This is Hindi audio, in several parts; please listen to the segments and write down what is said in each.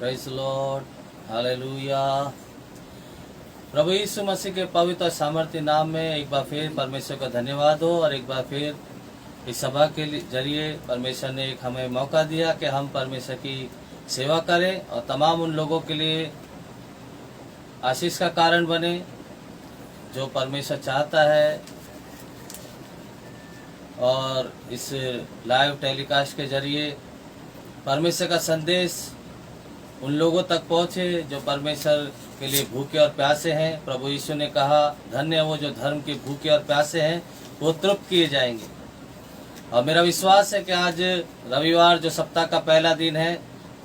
Praise lord, hallelujah. प्रभु यीशु मसीह के पवित्र और सामर्थ्य नाम में एक बार फिर परमेश्वर का धन्यवाद हो और एक बार फिर इस सभा के जरिए परमेश्वर ने एक हमें मौका दिया कि हम परमेश्वर की सेवा करें और तमाम उन लोगों के लिए आशीष का कारण बने जो परमेश्वर चाहता है, और इस लाइव टेलीकास्ट के जरिए परमेश्वर का संदेश उन लोगों तक पहुँचे जो परमेश्वर के लिए भूखे और प्यासे हैं। प्रभु यीशु ने कहा, धन्य है वो जो धर्म के भूखे और प्यासे हैं, वो तृप्त किए जाएंगे। और मेरा विश्वास है कि आज रविवार जो सप्ताह का पहला दिन है,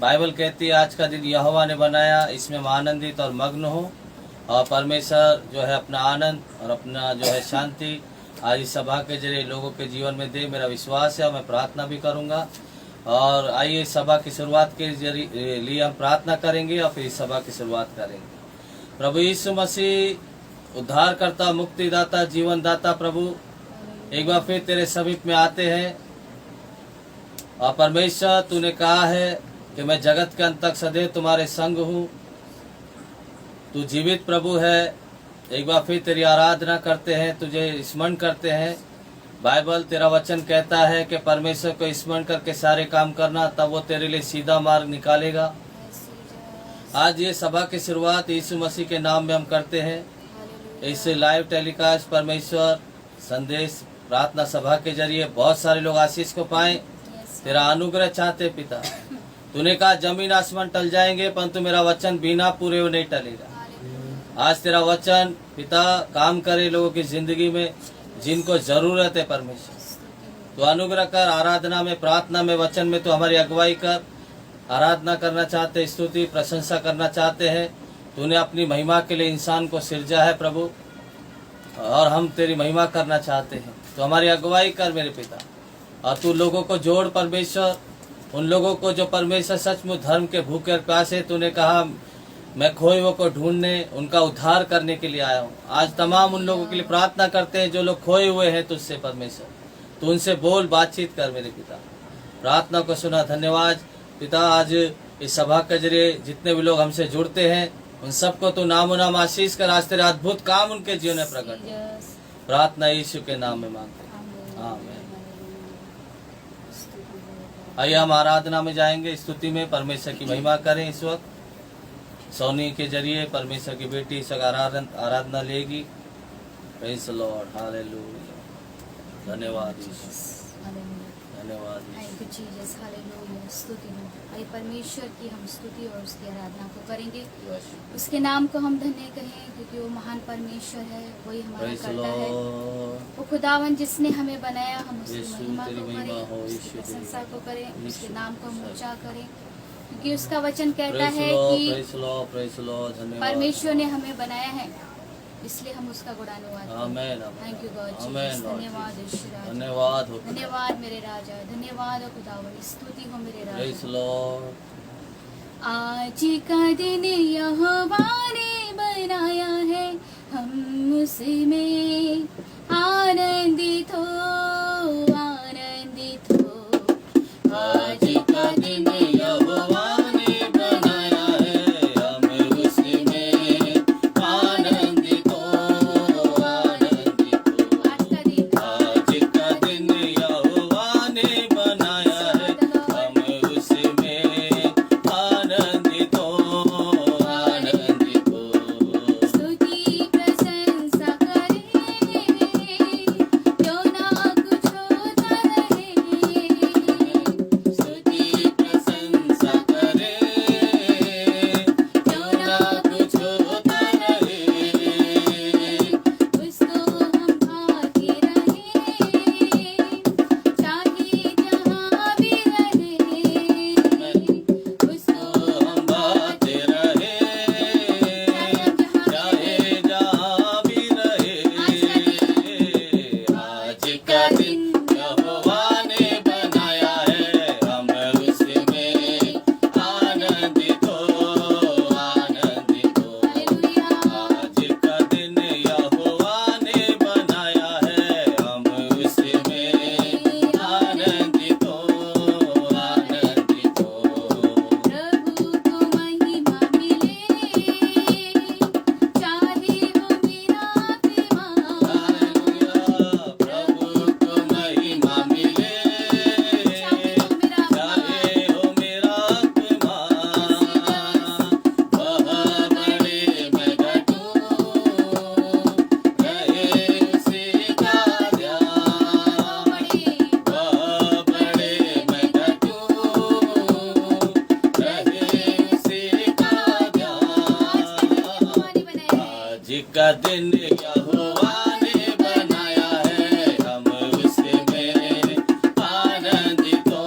बाइबल कहती है आज का दिन यहोवा ने बनाया, इसमें हम आनंदित और मग्न हो और परमेश्वर जो है अपना आनंद और अपना जो है शांति आज इस सभा के जरिए लोगों के जीवन में दे। मेरा विश्वास है और मैं प्रार्थना भी करूंगा। और आइए सभा की शुरुआत के लिए हम प्रार्थना करेंगे और फिर इस सभा की शुरुआत करेंगे। प्रभु यीशु मसीह उद्धारकर्ता, मुक्तिदाता, जीवन दाता प्रभु, एक बार फिर तेरे समीप में आते हैं। और परमेश्वर तूने कहा है कि मैं जगत के अंत तक सदैव तुम्हारे संग हूँ। तू जीवित प्रभु है। एक बार फिर तेरी आराधना करते हैं, तुझे स्मरण करते हैं। बाइबल तेरा वचन कहता है कि परमेश्वर को स्मरण करके सारे काम करना, तब वो तेरे लिए सीधा मार्ग निकालेगा। आज ये सभा की शुरुआत यीशु मसीह के नाम में हम करते हैं। इस लाइव टेलीकास्ट परमेश्वर संदेश प्रार्थना सभा के जरिए बहुत सारे लोग आशीष को पाएं। तेरा अनुग्रह चाहते पिता। तूने कहा जमीन आसमान टल जाएंगे परंतु मेरा वचन बिना पूरे हुए नहीं टलेगा। आज तेरा वचन पिता काम करे लोगों की जिंदगी में जिनको जरूरत है। परमेश्वर तो अनुग्रह कर, आराधना में, प्रार्थना में, वचन में तो हमारी अगुवाई कर। आराधना करना चाहते, स्तुति प्रशंसा करना चाहते हैं। तूने अपनी महिमा के लिए इंसान को सिरजा है प्रभु, और हम तेरी महिमा करना चाहते हैं। तो हमारी अगुवाई कर मेरे पिता, और तू लोगों को जोड़ परमेश्वर, उन लोगों को जो परमेश्वर सचमुच धर्म के भूखे और प्यासे। तूने कहा मैं खोए हुए को ढूंढने, उनका उद्धार करने के लिए आया हूँ। आज तमाम उन लोगों के लिए प्रार्थना करते हैं जो लोग खोए हुए हैं तुझसे परमेश्वर। तू उनसे बोल, बातचीत कर मेरे पिता। प्रार्थना को सुना, धन्यवाद पिता। आज इस सभा के जरिए जितने भी लोग हमसे जुड़ते हैं उन सबको तू नामो नाम आशीष कर। आज तेरे अद्भुत काम उनके जीवन में प्रकट हो। प्रार्थना यीशु के नाम में मांगते हैं, आमीन। आइए हम आराधना में जाएंगे, स्तुति में परमेश्वर की महिमा करें। इस वक्त सोनी के जरिए परमेश्वर की बेटी इस आराधना लेगी। Praise Lord, hallelujah. धन्यवाद यीशु, धन्यवाद जीसस, हालेलुया। स्तुति हो आइए परमेश्वर की हम स्तुति और उसकी आराधना को करेंगे। उसके नाम को हम धन्य कहें क्योंकि वो महान परमेश्वर है, वही हमारा करता है। वो खुदावन जिसने हमें बनाया, हम उसकी महिमा को करें, उसकी प्रशंसा को करें, उसके नाम को हम ऊंचा करें क्योंकि उसका वचन कहता है कि परमेश्वर ने हमें बनाया है, इसलिए हम उसका गुणानुवाद करें। Thank you God Jesus. धन्यवाद ईश्वर, धन्यवाद हो, धन्यवाद मेरे राजा, धन्यवाद हो खुदावन, स्तुति हो मेरे राजा। आज का दिन यहोवा ने बनाया है, हम उसमें आनंदित हो, आनंदित हो। आज का दिन यहोवा ने बनाया है, हम उसमें आनंदित हो, आनंदित हो। आज का दिन यहोवा ने बनाया है, हम उसमें आनंदित हो, आनंदित हो। स्तुति प्रशंसा करें, क्यों ना का दिन यहोवा ने बनाया है, हम उसमें आनंदित हो,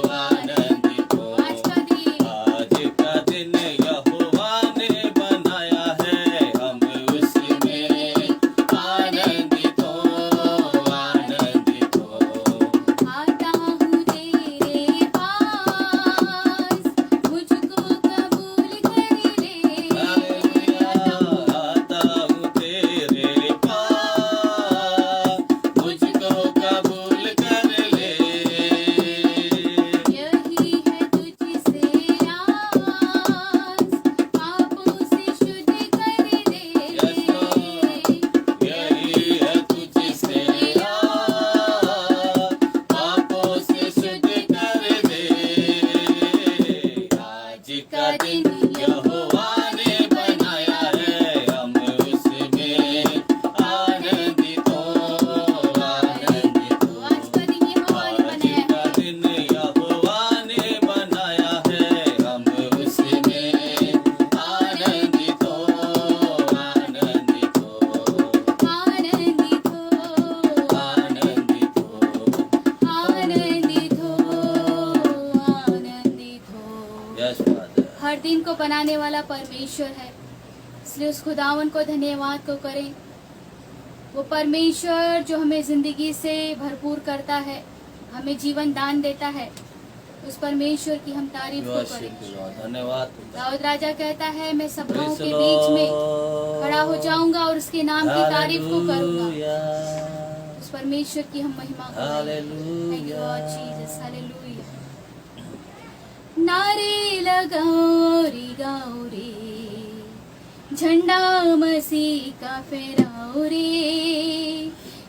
आनंदित हो। आज का दिन यहोवा ने बनाया है, हम उसमें आनंदित हो, आनंदित हो। आता हूँ तेरे पास, मुझको कबूल कर ले। हालेलुया, आता हूँ तेरे पास, मुझको कबूल कर ले। यही है तुझसे आस, पापों से शुद्ध कर दे। यस लॉर्ड, यही है तुझसे आस, पापों से शुद्ध कर दे। आज का दिन यहोवा ने बनाया है, हम उसमें आनंदित हो, आनंदित हो। आज का दिन यहोवा ने आज बनाया का दिन यहोवा ने बनाया है, हम उसमें आनंदित हो, आनंदित हो, आनंदित हो, आनंदित हो। आनंदित हो, आनंदित हो। यस फादर, हर दिन को बनाने वाला परमेश्वर है, इसलिए उस खुदावन को धन्यवाद को करें। वो परमेश्वर जो हमें जिंदगी से भरपूर करता है, हमें जीवन दान देता है, उस परमेश्वर की हम तारीफ को वर्शिप करें। यू लॉर्ड, धन्यवाद। दाऊद राजा कहता है, मैं सभाओं Praise के the बीच में Lord. खड़ा हो जाऊंगा और उसके नाम की तारीफ को करूंगा। Hallelujah. उस परमेश्वर की हम महिमा करें। Thank you Lord Hallelujah. Jesus, hallelujah। नारे लगाओ रे गाओ रे, झंडा मसीह का फहराओ रे।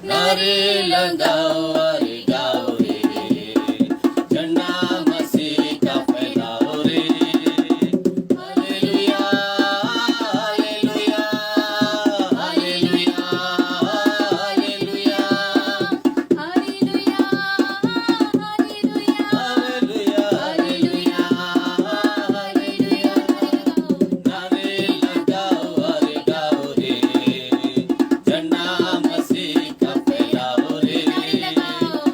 नारे लगाओ अरे गाओ रे, झंडा मसीह का फैलाओ रे। Hallelujah, hallelujah, hallelujah, hallelujah, hallelujah, hallelujah, hallelujah, hallelujah, hallelujah. नारे लगाओ अरे गाओ रे, झंडा मसीह का फैलाओ रे। नारे लगाओ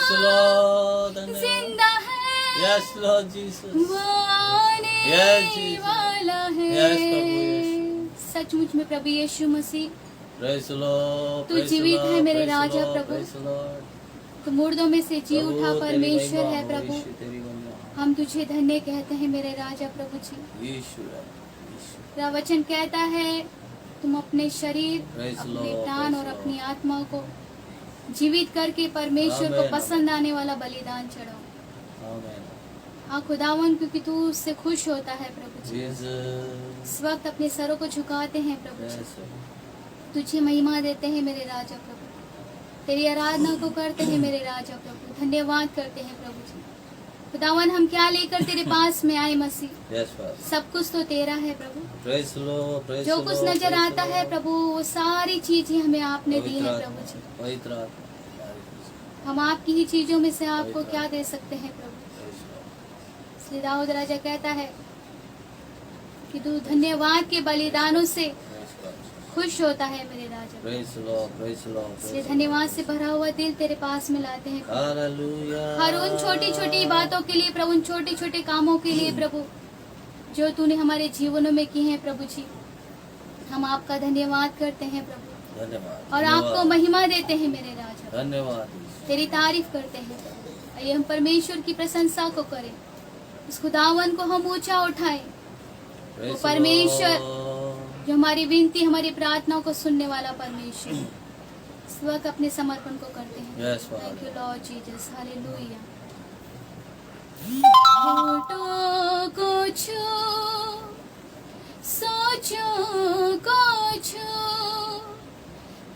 Praise the Lord. धन्यवाद। जिंदा है, Yes, Lord Jesus. वो आने Yes, Jesus. वाला है। Yes, प्रभु यीशु। सचमुच में प्रभु यीशु मसीह, Praise the Lord. तू Praise the जीवित है Lord, मेरे praise the Raja Lord, Prabhu. praise the Lord। तू मुर्दों में से जी प्रभु, उठा तेरी परमेश्वर महिमा है हो, प्रभु। यीशु, तेरी महिमा हो। हम तुझे धन्य कहते हैं मेरे राजा प्रभु जी। यीशु है, यीशु। तेरा वचन कहता है तुम अपने शरीर, Praise the अपने Lord, प्राण praise और the अपनी आत्मा को जीवित करके परमेश्वर को Amen, पसंद आने वाला बलिदान चढ़ाओ। Amen. हाँ खुदावन, क्योंकि तू उससे खुश होता है प्रभु जी। Jesus. इस वक्त अपने सरों को झुकाते हैं प्रभु जी, Yes, Lord. तुझे महिमा देते हैं मेरे राजा प्रभु, तेरी आराधना को करते हैं मेरे राजा प्रभु, धन्यवाद करते हैं प्रभु जी। खुदावन, हम क्या लेकर तेरे पास में आए मसीह, Yes, Father. सब कुछ तो तेरा है प्रभु। Praise the Lord, praise जो the कुछ Lord, नजर praise the आता है Lord। प्रभु, वो सारी चीजें हमें आपने दी पवित्र है आत्मा, प्रभु जी। पवित्र आत्मा। हम आपकी ही चीजों में से आपको पवित्र क्या आत्मा। दे सकते हैं प्रभु। Praise the Lord। Shri Dawood राजा कहता है कि तू धन्यवाद के बलिदानों से Praise God। खुश होता है मेरे राजा। Praise the Lord, praise the Lord, इसलिए praise the धन्यवाद Lord। से भरा हुआ दिल तेरे पास में लाते हैं प्रभु। Hallelujah। हर उन छोटी छोटी बातों के लिए प्रभु, उन छोटे छोटे कामों के लिए प्रभु जो तूने हमारे जीवनों में किए हैं प्रभु जी, हम आपका धन्यवाद करते हैं प्रभु धन्यवाद। और आपको महिमा देते हैं मेरे राजा। धन्यवाद। तेरी तारीफ करते हैं प्रभु। आइए हम परमेश्वर की प्रशंसा को करें, उस खुदावन को हम ऊंचा उठाएं, Praise the परमेश्वर Lord। जो हमारी विनती, हमारी प्रार्थना को सुनने वाला परमेश्वर। इस वक्त अपने समर्पण को करते हैं। Yes, Father। Thank you Lord Jesus, hallelujah. होठों को छू, सोचों को छू,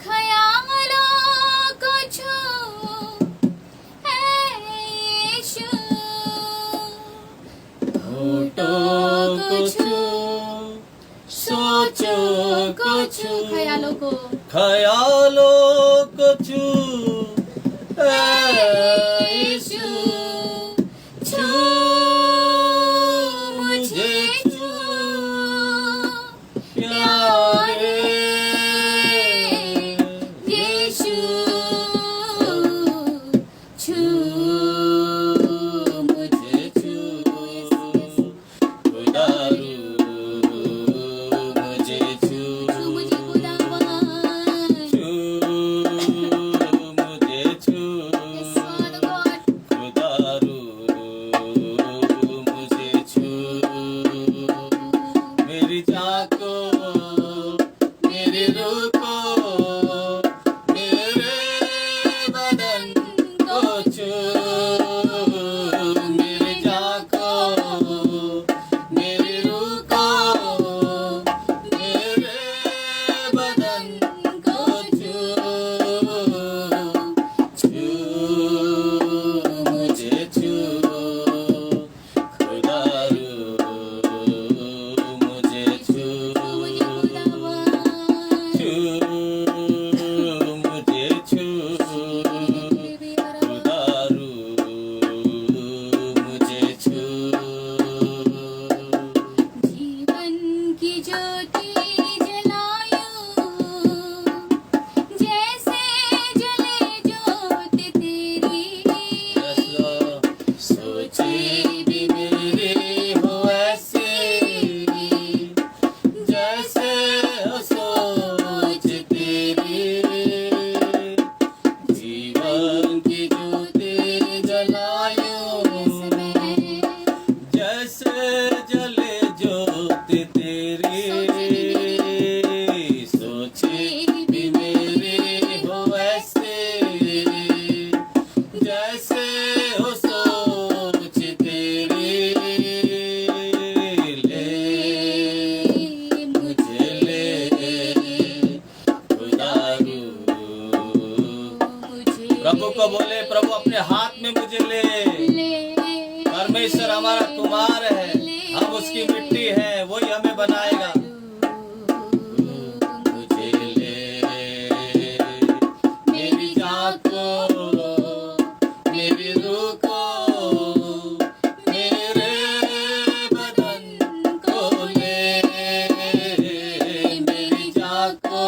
ख्यालों को छू, है यीशु। होठों को छू, सोचों को छू, ख्यालों को, ख्यालों को छू, ऐ यीशु, छू मुझे, छू प्यारे यीशु, छू मुझे, छू खुदारू मुझे, छू मुझे खुदावन। छू मुझे, छू Yes, Father God. खुदारू मुझे, छू मेरी जान को, मेरी रूह को, मेरे बदन को छू, मेरी जान को, मेरी रूह को, मेरे बदन को छू, छू मुझे, छू खुदारू मुझे, छू मुझे खुदावन। छू मुझे, छू खुदारू मुझे, छू जीवन की ज्योति जलायो, जैसे जले ज्योति तेरी। Yes, Lord। सोचे भी मेरे हो ऐसे, जैसे हो सोच तेरी, जीवन की ज्योति जलायो, जैसे जले ज्योति तेरी, सोचे भी मेरे हो ऐसे, जैसे हो सोच तेरी, ले मुझे, ले खुदारू। प्रभु को बोले, प्रभु अपने हाथ में मुझे ले। परमेश्वर हमारा कुमार है, हम उसकी मिट्टी है, वही हमें बनाएगा। मुझे ले, मेरी जान को, मेरी रूह को, मेरे बदन को ले, मेरी जान को,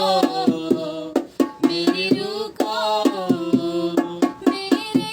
मेरी रूह को, मेरे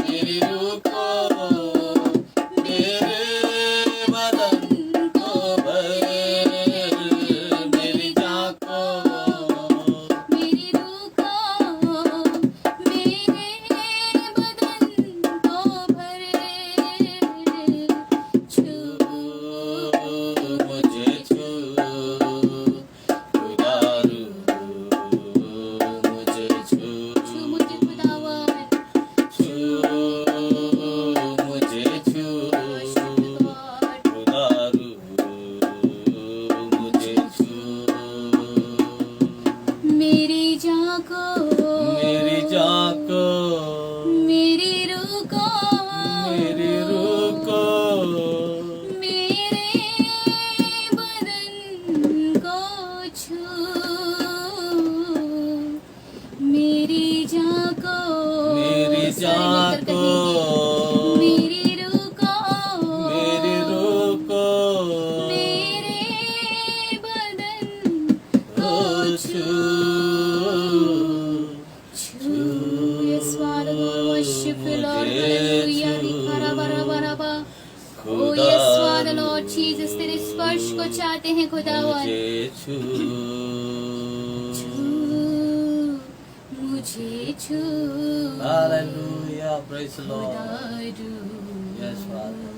मेरी रूह को, मेरे बदन को भर, मेरी जान को, मेरी रूह को, मेरे बदन को भर, छू मुझे छू, खुदा रूह मुझे छू, छू मुझे खुदावन, छू मुझे छू, खुदा रूह मुझे छू, मेरी जान को, मेरी जान को, मेरी रूह को, मेरी रूह को, मेरे बदन को छू, मेरी जान को, मेरी जान को, मेरी रूह को, मेरी रूह को, मेरे बदन को छू, छू। Yes, Father, we worship you, Lord. Hallelujah. Rikarabarabaraba. Oh yes, Father, Lord Jesus, तेरे स्पर्श को चाहते हैं खुदावन। मुझे छू, मुझे छू, Hallelujah, praise the Lord. खुदारू, Yes, Father.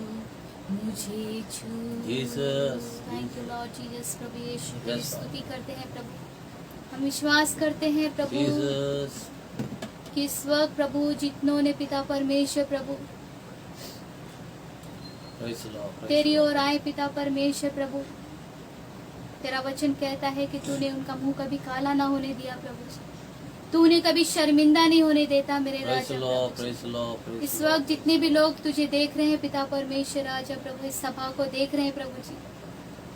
मुझे छू। Jesus. Thank you, Lord Jesus. प्रभु यीशु की Yes, स्तुति करते हैं प्रभु। हम विश्वास करते हैं प्रभु Jesus. कि इस वक्त प्रभु जितनों ने पिता परमेश्वर प्रभु Praise the Lord. Praise तेरी the Lord. ओर आए पिता परमेश्वर प्रभु। तेरा वचन कहता है कि तूने उनका मुंह कभी काला ना होने दिया प्रभु। तूने कभी शर्मिंदा नहीं होने देता मेरे Praise Raja the Lord. Prabhu. Praise the Lord. Praise इस the Lord. वक्त जितने भी लोग तुझे देख रहे हैं पिता परमेश्वर राजा प्रभु, इस सभा को देख रहे हैं प्रभु जी,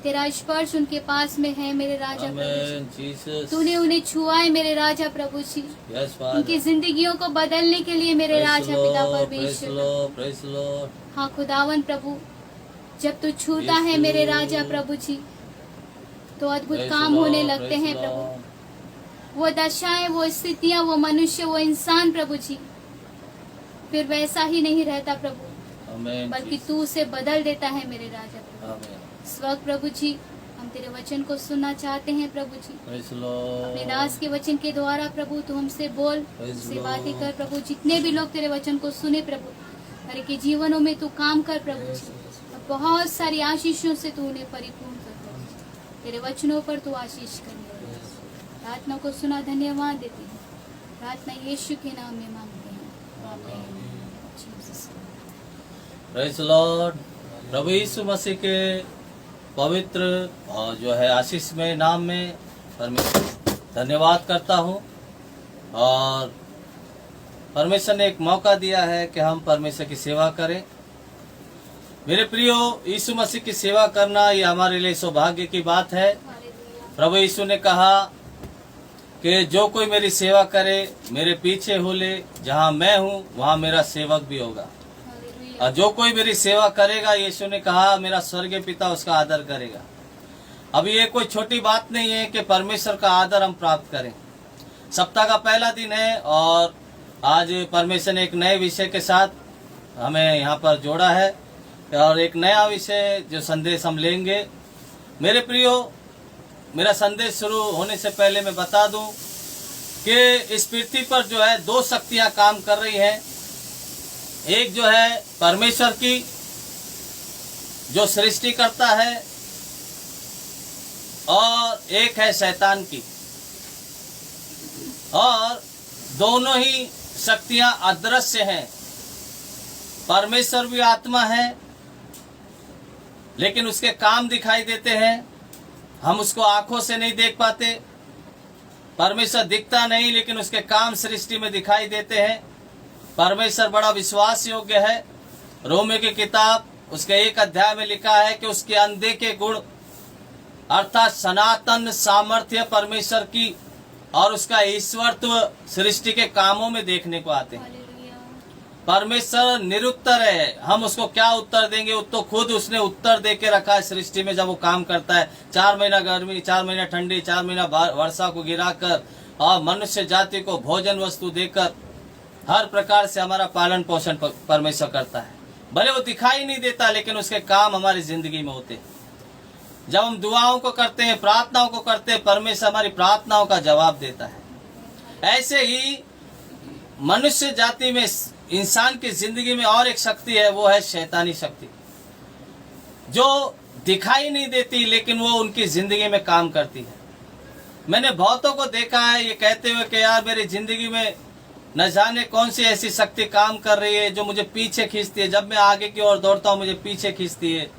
तेरा स्पर्श उनके पास में है मेरे राजा प्रभु Amen. जी। Jesus. तूने उन्हें छुआ है मेरे राजा प्रभु जी, Yes, Father. उनकी जिंदगियों को बदलने के लिए मेरे Praise the राजा पिता Lord. Praise the परमेश्वर। Lord. Praise the Lord. हाँ खुदावन प्रभु, जब तू छूता Yes, है मेरे Lord. राजा प्रभु जी, तो अद्भुत Praise काम the होने Lord. लगते Praise हैं the प्रभु। Lord. वो दशाएं, वो स्थितियां, वो मनुष्य, वो इंसान प्रभु जी फिर वैसा ही नहीं रहता प्रभु, Amen. बल्कि Jesus. तू उसे बदल देता है मेरे राजा प्रभु। Amen. इस वक्त प्रभु जी हम तेरे वचन को सुनना चाहते हैं प्रभु जी। Praise the Lord. अपने दास के वचन के द्वारा प्रभु तू हमसे बोल, Praise हमसे the बातें Lord. कर प्रभु। जितने भी लोग तेरे वचन को सुने प्रभु, हर एक के जीवनों में तू काम कर प्रभु जी, और बहुत सारी आशीषों से तू उन्हें परिपूर्ण कर प्रभु जी। तेरे वचनों पर तू आशीष करने वाला है। प्रार्थना को सुना, धन्यवाद देते हैं। प्रार्थना यीशु के नाम में मांगते हैं, आमीन। Jesus. Praise the Lord. प्रभु यीशु मसीह के पवित्र और जो है आशीषमय नाम में परमेश्वर धन्यवाद करता हूँ। और परमेश्वर ने एक मौका दिया है कि हम परमेश्वर की सेवा करें। मेरे प्रियो, यीशु मसीह की सेवा करना ये हमारे लिए सौभाग्य की बात है। हालेलुया। प्रभु यीशु ने कहा कि जो कोई मेरी सेवा करे मेरे पीछे हो ले, जहाँ मैं हूँ वहाँ मेरा सेवक भी होगा। हालेलुया। और जो कोई मेरी सेवा करेगा, यीशु ने कहा, मेरा स्वर्गीय पिता उसका आदर करेगा। अब ये कोई छोटी बात नहीं है कि परमेश्वर का आदर हम प्राप्त करें। सप्ताह का पहला दिन है और आज परमेश्वर ने एक नए विषय के साथ हमें यहाँ पर जोड़ा है और एक नया विषय जो संदेश हम लेंगे। मेरे प्रियो, मेरा संदेश शुरू होने से पहले मैं बता दूं कि इस पृथ्वी पर जो है दो शक्तियां काम कर रही हैं। एक जो है परमेश्वर की, जो सृष्टि करता है, और एक है शैतान की। और दोनों ही शक्तियां अदृश्य हैं। परमेश्वर भी आत्मा है, लेकिन उसके काम दिखाई देते हैं, हम उसको आंखों से नहीं देख पाते। परमेश्वर दिखता नहीं, लेकिन उसके काम सृष्टि में दिखाई देते हैं। परमेश्वर बड़ा विश्वास योग्य है। रोमे की किताब उसके 1 अध्याय में लिखा है कि उसके अनदेखे गुण अर्थात सनातन सामर्थ्य परमेश्वर की और उसका ईश्वरत्व सृष्टि के कामों में देखने को आते हैं। हालेलुया। परमेश्वर निरुत्तर है, हम उसको क्या उत्तर देंगे? वो तो खुद उसने उत्तर दे के रखा है सृष्टि में। जब वो काम करता है, 4 महीना गर्मी, 4 महीना ठंडी, 4 महीना वर्षा को गिराकर और मनुष्य जाति को भोजन वस्तु देकर हर प्रकार से हमारा पालन पोषण परमेश्वर करता है। भले वो दिखाई नहीं देता, लेकिन उसके काम हमारी जिंदगी में होते हैं। जब हम दुआओं को करते हैं, प्रार्थनाओं को करते हैं, परमेश्वर हमारी प्रार्थनाओं का जवाब देता है। ऐसे ही मनुष्य जाति में, इंसान की जिंदगी में और एक शक्ति है, वो है शैतानी शक्ति, जो दिखाई नहीं देती लेकिन वो उनकी जिंदगी में काम करती है। मैंने बहुतों को देखा है ये कहते हुए कि यार मेरी जिंदगी में न जाने कौन सी ऐसी शक्ति काम कर रही है जो मुझे पीछे खींचती है। जब मैं आगे की ओर दौड़ता हूँ मुझे पीछे खींचती है,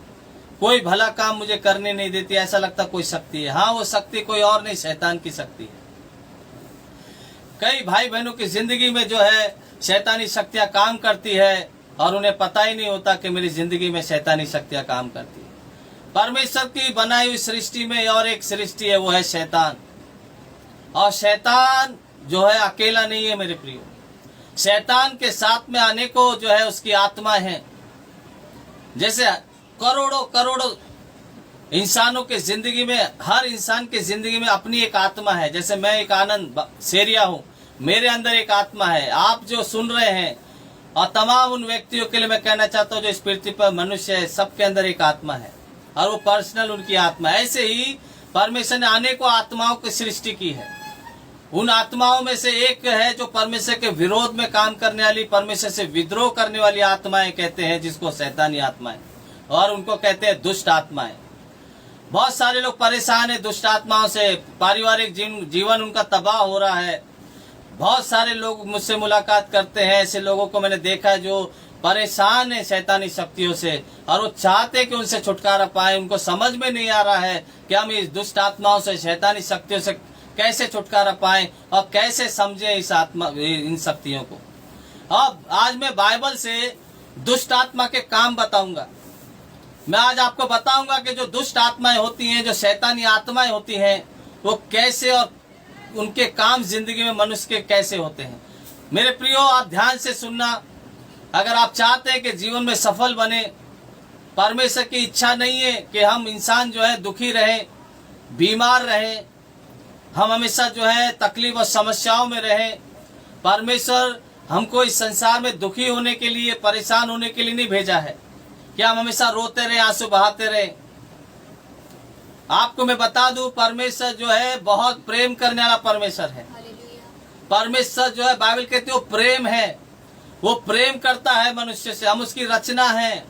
कोई भला काम मुझे करने नहीं देती। ऐसा लगता कोई शक्ति है। हाँ, वो शक्ति कोई और नहीं, शैतान की शक्ति है। कई भाई बहनों की जिंदगी में जो है शैतानी शक्तियां काम करती है और उन्हें पता ही नहीं होता कि मेरी जिंदगी में शैतानी शक्तियां काम करती है। परमेश्वर की बनाई हुई सृष्टि में और एक सृष्टि है, वो है शैतान। और शैतान जो है अकेला नहीं है मेरे प्रियो। शैतान के साथ में अनेकों जो है उसकी आत्मा है। जैसे करोड़ों करोड़ों इंसानों के जिंदगी में, हर इंसान के जिंदगी में अपनी एक आत्मा है। जैसे मैं एक आनंद सेरिया हूँ, मेरे अंदर एक आत्मा है। आप जो सुन रहे हैं और तमाम उन व्यक्तियों के लिए मैं कहना चाहता हूँ जो इस पृथ्वी पर मनुष्य है, सबके अंदर एक आत्मा है और वो पर्सनल उनकी आत्मा है। ऐसे ही परमेश्वर ने अनेकों आत्माओं की सृष्टि की है। उन आत्माओं में से एक है जो परमेश्वर के विरोध में काम करने वाली, परमेश्वर से विद्रोह करने वाली आत्माएं कहते हैं, जिसको शैतानी आत्माएं, और उनको कहते हैं दुष्ट आत्माएं। बहुत सारे लोग परेशान है दुष्ट आत्माओं से, पारिवारिक जीवन उनका तबाह हो रहा है। बहुत सारे लोग मुझसे मुलाकात करते हैं, ऐसे लोगों को मैंने देखा है जो परेशान है शैतानी शक्तियों से और वो चाहते हैं कि उनसे छुटकारा पाए। उनको समझ में नहीं आ रहा है कि हम इस दुष्ट आत्माओं से, शैतानी शक्तियों से कैसे छुटकारा पाएं और कैसे समझें इन शक्तियों को। अब आज मैं बाइबल से दुष्ट आत्मा के काम बताऊंगा। मैं आज आपको बताऊंगा कि जो दुष्ट आत्माएं होती हैं, जो शैतानी आत्माएं होती हैं, वो कैसे और उनके काम जिंदगी में मनुष्य के कैसे होते हैं। मेरे प्रियो, आप ध्यान से सुनना। अगर आप चाहते हैं कि जीवन में सफल बने, परमेश्वर की इच्छा नहीं है कि हम इंसान जो है दुखी रहे, बीमार रहे, हम हमेशा जो है तकलीफ और समस्याओं में रहे। परमेश्वर हमको इस संसार में दुखी होने के लिए, परेशान होने के लिए नहीं भेजा है कि हम हमेशा रोते रहे, आंसू बहाते रहे। आपको मैं बता दूं, परमेश्वर जो है बहुत प्रेम करने वाला परमेश्वर है। परमेश्वर जो है, बाइबल कहती है वो प्रेम है, वो प्रेम करता है मनुष्य से। हम उसकी रचना है।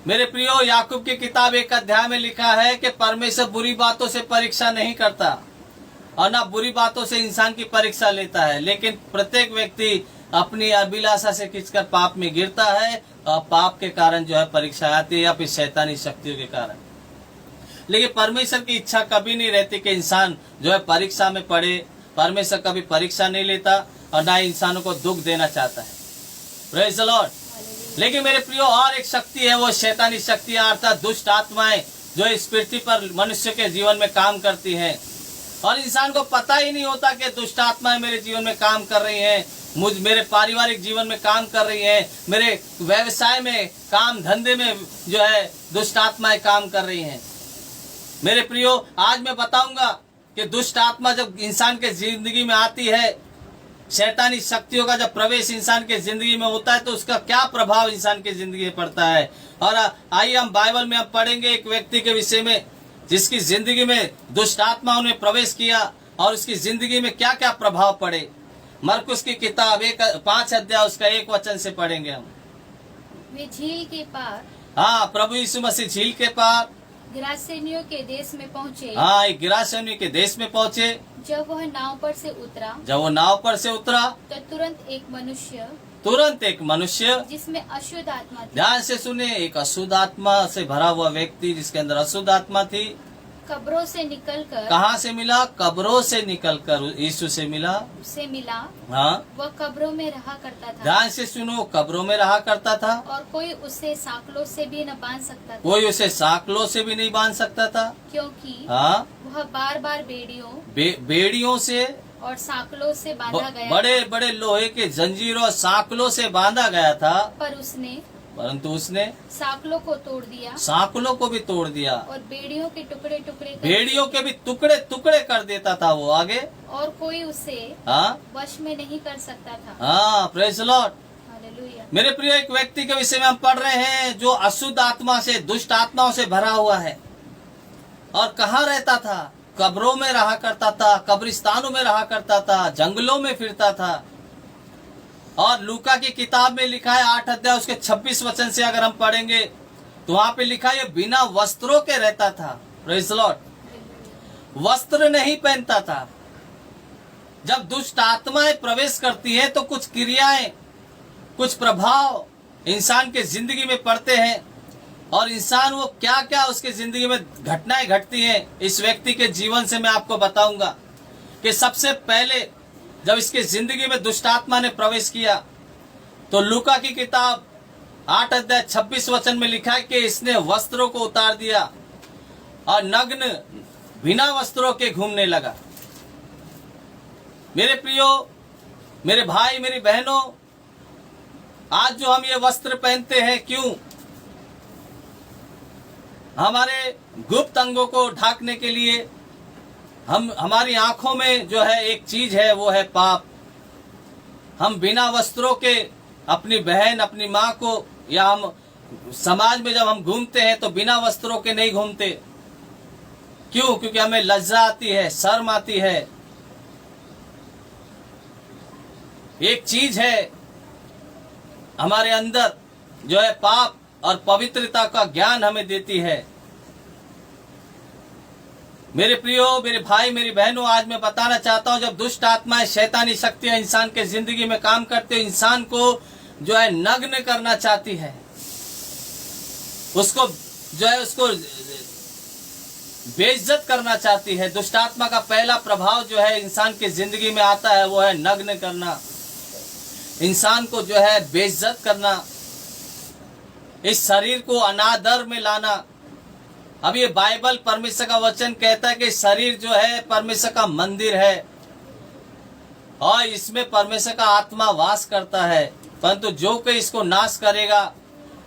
मेरे प्रियो, याकूब की किताब 1 अध्याय में लिखा है कि परमेश्वर बुरी बातों से परीक्षा नहीं करता और ना बुरी बातों से इंसान की परीक्षा लेता है, लेकिन प्रत्येक व्यक्ति अपनी अभिलाषा से खींचकर पाप में गिरता है और पाप के कारण जो है परीक्षा आती है, या फिर शैतानी शक्तियों के कारण। लेकिन परमेश्वर की इच्छा कभी नहीं रहती कि इंसान जो है परीक्षा में पड़े। परमेश्वर कभी परीक्षा नहीं लेता और ना इंसानों को दुख देना चाहता है। Praise the Lord. लेकिन मेरे प्रियो, और एक शक्ति है, वो शैतानी शक्तियां अर्थात दुष्ट आत्माएं जो इस पृथ्वी पर मनुष्य के जीवन में काम करती हैं और इंसान को पता ही नहीं होता कि दुष्ट आत्माएं मेरे जीवन में काम कर रही हैं, मेरे पारिवारिक जीवन में काम कर रही हैं, मेरे व्यवसाय में, काम धंधे में जो है दुष्ट आत्माएं काम कर रही हैं। मेरे प्रियो, आज मैं बताऊंगा कि दुष्ट आत्मा जब इंसान के जिंदगी में आती है, शैतानी शक्तियों का जब प्रवेश इंसान के जिंदगी में होता है तो उसका क्या प्रभाव इंसान की जिंदगी में पड़ता है। और आइए हम बाइबल में अब पढ़ेंगे एक व्यक्ति के विषय में जिसकी जिंदगी में दुष्ट आत्माओं ने प्रवेश किया और उसकी जिंदगी में क्या क्या प्रभाव पड़े। मरकुस की किताब 5 अध्याय उसका 1 वचन से पढ़ेंगे हम। वे झील के पार, हाँ, प्रभु यीशु मसीह झील के पार गिरासेनियों के देश में पहुँचे। हाँ, एक गिरासेनियों के देश में पहुँचे। जब वह नाव पर से उतरा तो तुरंत एक मनुष्य जिसमें अशुद्ध आत्मा थी, ध्यान से सुने, एक अशुद्ध आत्मा से भरा हुआ व्यक्ति जिसके अंदर अशुद्ध आत्मा थी, कब्रों से निकलकर, कहाँ से मिला? कब्रों से निकलकर यीशु से मिला। हाँ, वह कब्रों में रहा करता था। ध्यान से सुनो, कब्रों में रहा करता था और कोई उसे सांकलों से भी न बांध सकता था। कोई उसे सांकलों से भी नहीं बांध सकता था, क्योंकि हाँ, वह बार बार बेड़ियों से और सांकलों से बांधा गया बड़े बड़े लोहे के जंजीरों और सांकलों से बांधा गया था। पर उसने परंतु उसने साकलों को तोड़ दिया सांकलों को भी तोड़ दिया, और बेड़ियों के टुकड़े टुकड़े भेड़ियों के भी टुकड़े टुकड़े कर देता था वो। आगे और कोई उसे हाँ वश में नहीं कर सकता था। हाँ, प्रेज लॉर्ड। हालेलुया। मेरे प्रिय, एक व्यक्ति के विषय में हम पढ़ रहे हैं जो अशुद्ध आत्मा से, दुष्ट आत्माओं से भरा हुआ है। और कहाँ रहता था? कब्रों में रहा करता था, कब्रिस्तानों में रहा करता था, जंगलों में फिरता था। और लूका की किताब में लिखा है 8 अध्याय उसके 26 वचन से अगर हम पढ़ेंगे तो वहां पे लिखा है बिना वस्त्रों के रहता था। Praise Lord. वस्त्र नहीं पहनता था। जब दुष्ट आत्माएं प्रवेश करती है तो कुछ क्रियाएं, कुछ प्रभाव इंसान के जिंदगी में पड़ते हैं, और इंसान वो क्या क्या उसके जिंदगी में घटनाएं घटती हैं, इस व्यक्ति के जीवन से मैं आपको बताऊंगा। कि सबसे पहले जब इसके जिंदगी में दुष्ट आत्मा ने प्रवेश किया तो लूका की किताब 8 अध्याय 26 वचन में लिखा है कि इसने वस्त्रों को उतार दिया और नग्न बिना वस्त्रों के घूमने लगा। मेरे प्रियो, मेरे भाई, मेरी बहनों, आज जो हम ये वस्त्र पहनते हैं, क्यों? हमारे गुप्त अंगों को ढांकने के लिए। हमारी आंखों में जो है एक चीज है, वो है पाप। हम बिना वस्त्रों के अपनी बहन, अपनी माँ को, या हम समाज में जब हम घूमते हैं तो बिना वस्त्रों के नहीं घूमते। क्यों? क्योंकि हमें लज्जा आती है, शर्म आती है। एक चीज है हमारे अंदर जो है पाप और पवित्रता का ज्ञान हमें देती है। मेरे प्रियो, मेरे भाई, मेरी बहनों, आज मैं बताना चाहता हूं, जब दुष्ट आत्माएं, शैतानी शक्तियां इंसान के जिंदगी में काम करते हैं, इंसान को जो है नग्न करना चाहती है, उसको जो है उसको बेइज्जत करना चाहती है। दुष्ट आत्मा का पहला प्रभाव जो है इंसान की जिंदगी में आता है वो है नग्न करना, इंसान को जो है बेइज्जत करना, इस शरीर को अनादर में लाना। अब ये बाइबल, परमेश्वर का वचन कहता है कि शरीर जो है परमेश्वर का मंदिर है और इसमें परमेश्वर का आत्मा वास करता है, परंतु जो कोई इसको नाश करेगा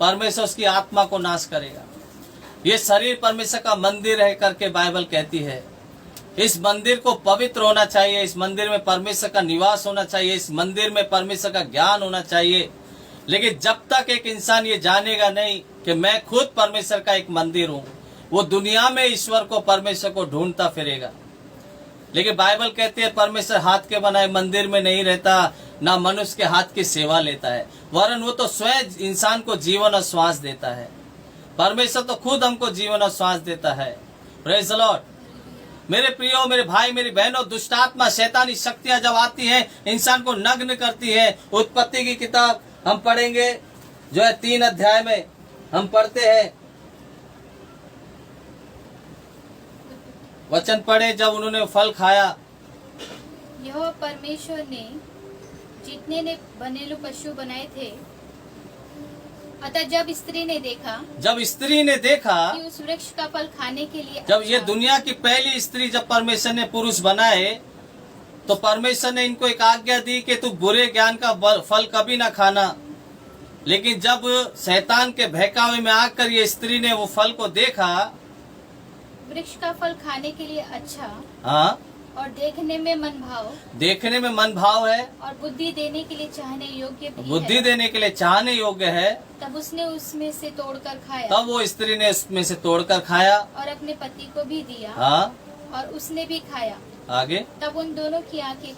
परमेश्वर उसकी आत्मा को नाश करेगा। ये शरीर परमेश्वर का मंदिर है करके बाइबल कहती है। इस मंदिर को पवित्र होना चाहिए, इस मंदिर में परमेश्वर का निवास होना चाहिए, इस मंदिर में परमेश्वर का ज्ञान होना चाहिए। लेकिन जब तक एक इंसान ये जानेगा नहीं कि मैं खुद परमेश्वर का एक मंदिर हूँ, वो दुनिया में ईश्वर को, परमेश्वर को ढूंढता फिरेगा। लेकिन बाइबल कहती है परमेश्वर हाथ के बनाए मंदिर में नहीं रहता, ना मनुष्य के हाथ की सेवा लेता है, वरन वो तो स्वयं इंसान को जीवन और श्वास देता है। परमेश्वर तो खुद हमको जीवन और श्वास देता है। Praise the Lord. मेरे प्रियो, मेरे भाई, मेरी बहनों, दुष्ट आत्मा, शैतानी शक्तियां जब आती हैं, इंसान को नग्न करती है। उत्पत्ति की किताब हम पढ़ेंगे जो है 3 अध्याय में हम पढ़ते हैं, वचन पढ़े, जब उन्होंने फल खाया, यहोवा परमेश्वर ने जितने ने बनेलू पशु बनाए थे, अतः जब स्त्री ने देखा कि उस वृक्ष का फल खाने के लिए जब ये दुनिया की पहली स्त्री, जब परमेश्वर ने पुरुष बनाए तो परमेश्वर ने इनको एक आज्ञा दी कि तू बुरे ज्ञान का फल कभी ना खाना। लेकिन जब शैतान के बहकावे में आकर ये स्त्री ने वो फल को देखा, वृक्ष का फल खाने के लिए अच्छा, हाँ, और देखने में मन भाव है, और बुद्धि देने के लिए चाहने योग्य है, तब उसने उसमें से तोड़कर खाया। तब वो स्त्री ने उसमें से तोड़कर खाया और अपने पति को भी दिया, हाँ, और उसने भी खाया। आगे, तब उन दोनों की आंखें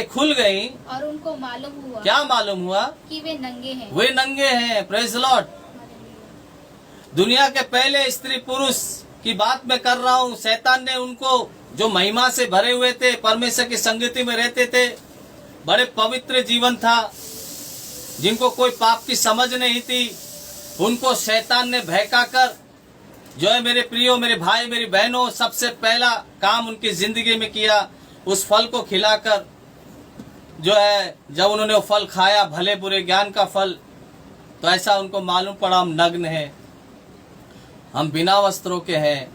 खुल गईं, और उनको मालूम हुआ, क्या मालूम हुआ? कि वे नंगे हैं। Praise the Lord. दुनिया के पहले स्त्री पुरुष की बात मैं कर रहा हूँ। शैतान ने उनको, जो महिमा से भरे हुए थे, परमेश्वर की संगति में रहते थे, बड़े पवित्र जीवन था, जिनको कोई पाप की समझ नहीं थी, उनको शैतान ने बहका कर जो है मेरे प्रियो, मेरे भाई, मेरी बहनों, सबसे पहला काम उनकी जिंदगी में किया, उस फल को खिलाकर जो है, जब उन्होंने वो फल खाया, भले बुरे ज्ञान का फल, तो ऐसा उनको मालूम पड़ा हम नग्न हैं, हम बिना वस्त्रों के हैं,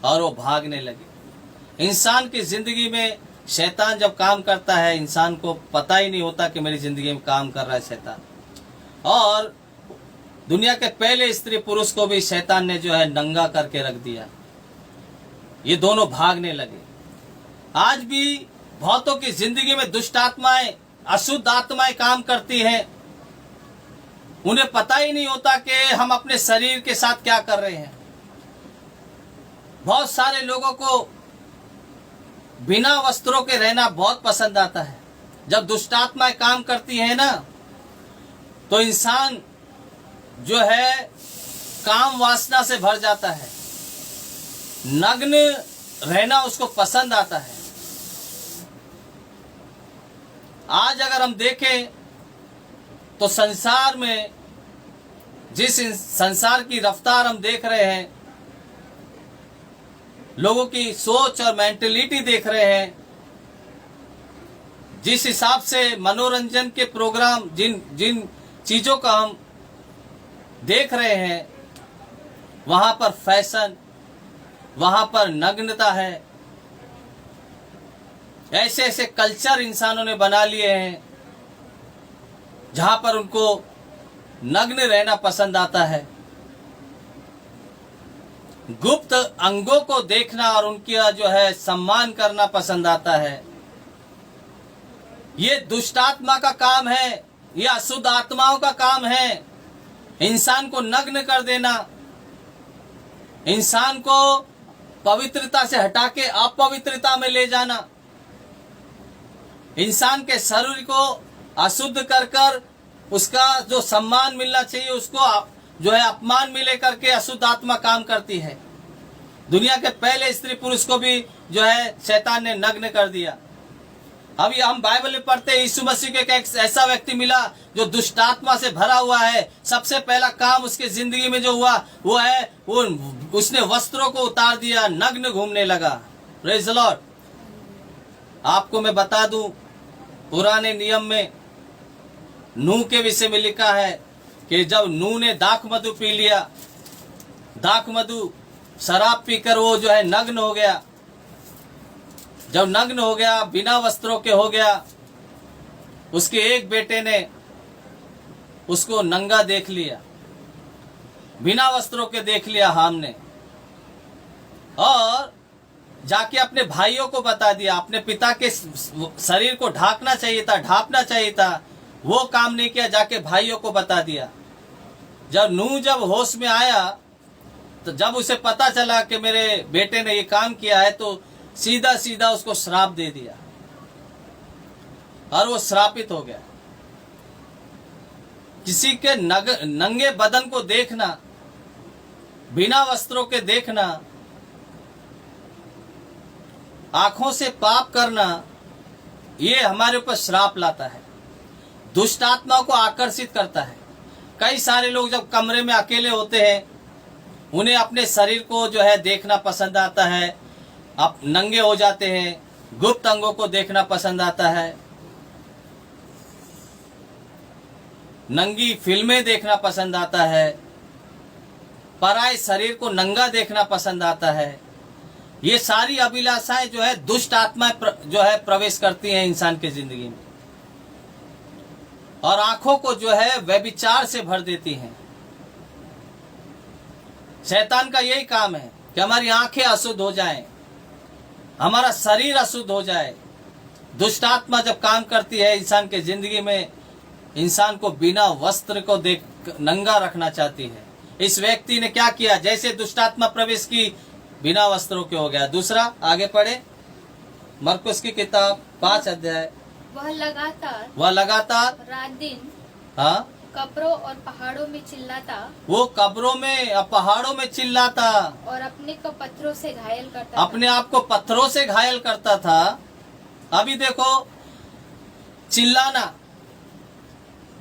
और वो भागने लगे। इंसान की जिंदगी में शैतान जब काम करता है, इंसान को पता ही नहीं होता कि मेरी जिंदगी में काम कर रहा है शैतान। और दुनिया के पहले स्त्री पुरुष को भी शैतान ने जो है नंगा करके रख दिया। ये दोनों भागने लगे। आज भी बहुतों की जिंदगी में दुष्ट आत्माएं, अशुद्ध आत्माएं काम करती हैं। उन्हें पता ही नहीं होता कि हम अपने शरीर के साथ क्या कर रहे हैं। बहुत सारे लोगों को बिना वस्त्रों के रहना बहुत पसंद आता है। जब दुष्ट आत्माएं काम करती है ना, तो इंसान जो है काम वासना से भर जाता है। नग्न रहना उसको पसंद आता है। आज अगर हम देखें तो संसार में जिस संसार की रफ्तार हम देख रहे हैं, लोगों की सोच और मेंटेलिटी देख रहे हैं, जिस हिसाब से मनोरंजन के प्रोग्राम जिन जिन चीजों का हम देख रहे हैं, वहां पर फैशन, वहां पर नग्नता है। ऐसे ऐसे कल्चर इंसानों ने बना लिए हैं जहां पर उनको नग्न रहना पसंद आता है। गुप्त अंगों को देखना और उनका जो है सम्मान करना पसंद आता है। ये दुष्ट आत्मा का काम है, ये अशुद्ध आत्माओं का काम है। इंसान को नग्न कर देना, इंसान को पवित्रता से हटा के अपवित्रता में ले जाना, इंसान के शरीर को अशुद्ध कर कर उसका जो सम्मान मिलना चाहिए उसको जो है अपमान में लेकर के अशुद्ध आत्मा काम करती है। दुनिया के पहले स्त्री पुरुष को भी जो है शैतान ने नग्न कर दिया। अभी हम बाइबल में पढ़ते हैं, यीशु मसीह को एक ऐसा व्यक्ति मिला जो दुष्ट आत्मा से भरा हुआ है। सबसे पहला काम उसके जिंदगी में जो हुआ वो है उसने वस्त्रों को उतार दिया, नग्न घूमने लगा। Praise the Lord. आपको मैं बता दूं, पुराने नियम में नूह के विषय में लिखा है कि जब नूह ने दाख मधु पी लिया, दाख मधु शराब पीकर वो जो है नग्न हो गया। जब नग्न हो गया, बिना वस्त्रों के हो गया, उसके एक बेटे ने उसको नंगा देख लिया, बिना वस्त्रों के देख लिया हाम ने, और जाके अपने भाइयों को बता दिया। अपने पिता के शरीर को ढांकना चाहिए था, ढांपना चाहिए था, वो काम नहीं किया, जाके भाइयों को बता दिया। जब नूह जब होश में आया, तो जब उसे पता चला कि मेरे बेटे ने ये काम किया है, तो सीधा सीधा उसको श्राप दे दिया और वो श्रापित हो गया। किसी के नंगे बदन को देखना, बिना वस्त्रों के देखना, आंखों से पाप करना, ये हमारे ऊपर श्राप लाता है, दुष्ट आत्माओं को आकर्षित करता है। कई सारे लोग जब कमरे में अकेले होते हैं, उन्हें अपने शरीर को जो है देखना पसंद आता है, आप नंगे हो जाते हैं, गुप्त अंगों को देखना पसंद आता है, नंगी फिल्में देखना पसंद आता है, पराये शरीर को नंगा देखना पसंद आता है। ये सारी अभिलाषाएं जो है दुष्ट आत्माएं जो है प्रवेश करती हैं इंसान की जिंदगी में, और आंखों को जो है व्यभिचार से भर देती हैं। शैतान का यही काम है कि हमारी आंखें अशुद्ध हो जाएं, हमारा शरीर अशुद्ध हो जाए। दुष्ट आत्मा जब काम करती है इंसान के जिंदगी में, इंसान को बिना वस्त्र को देख नंगा रखना चाहती है। इस व्यक्ति ने क्या किया? जैसे दुष्ट आत्मा प्रवेश की, बिना वस्त्रों के हो गया। दूसरा, आगे पढ़े, मरकुस की किताब 5 अध्याय। वह लगातार रात दिन हाँ कब्रों और पहाड़ों में चिल्लाता, वो कब्रों में और पहाड़ों में चिल्लाता, और अपने को पत्थरों से घायल करता, अपने आप को पत्थरों से घायल करता था। अभी देखो, चिल्लाना,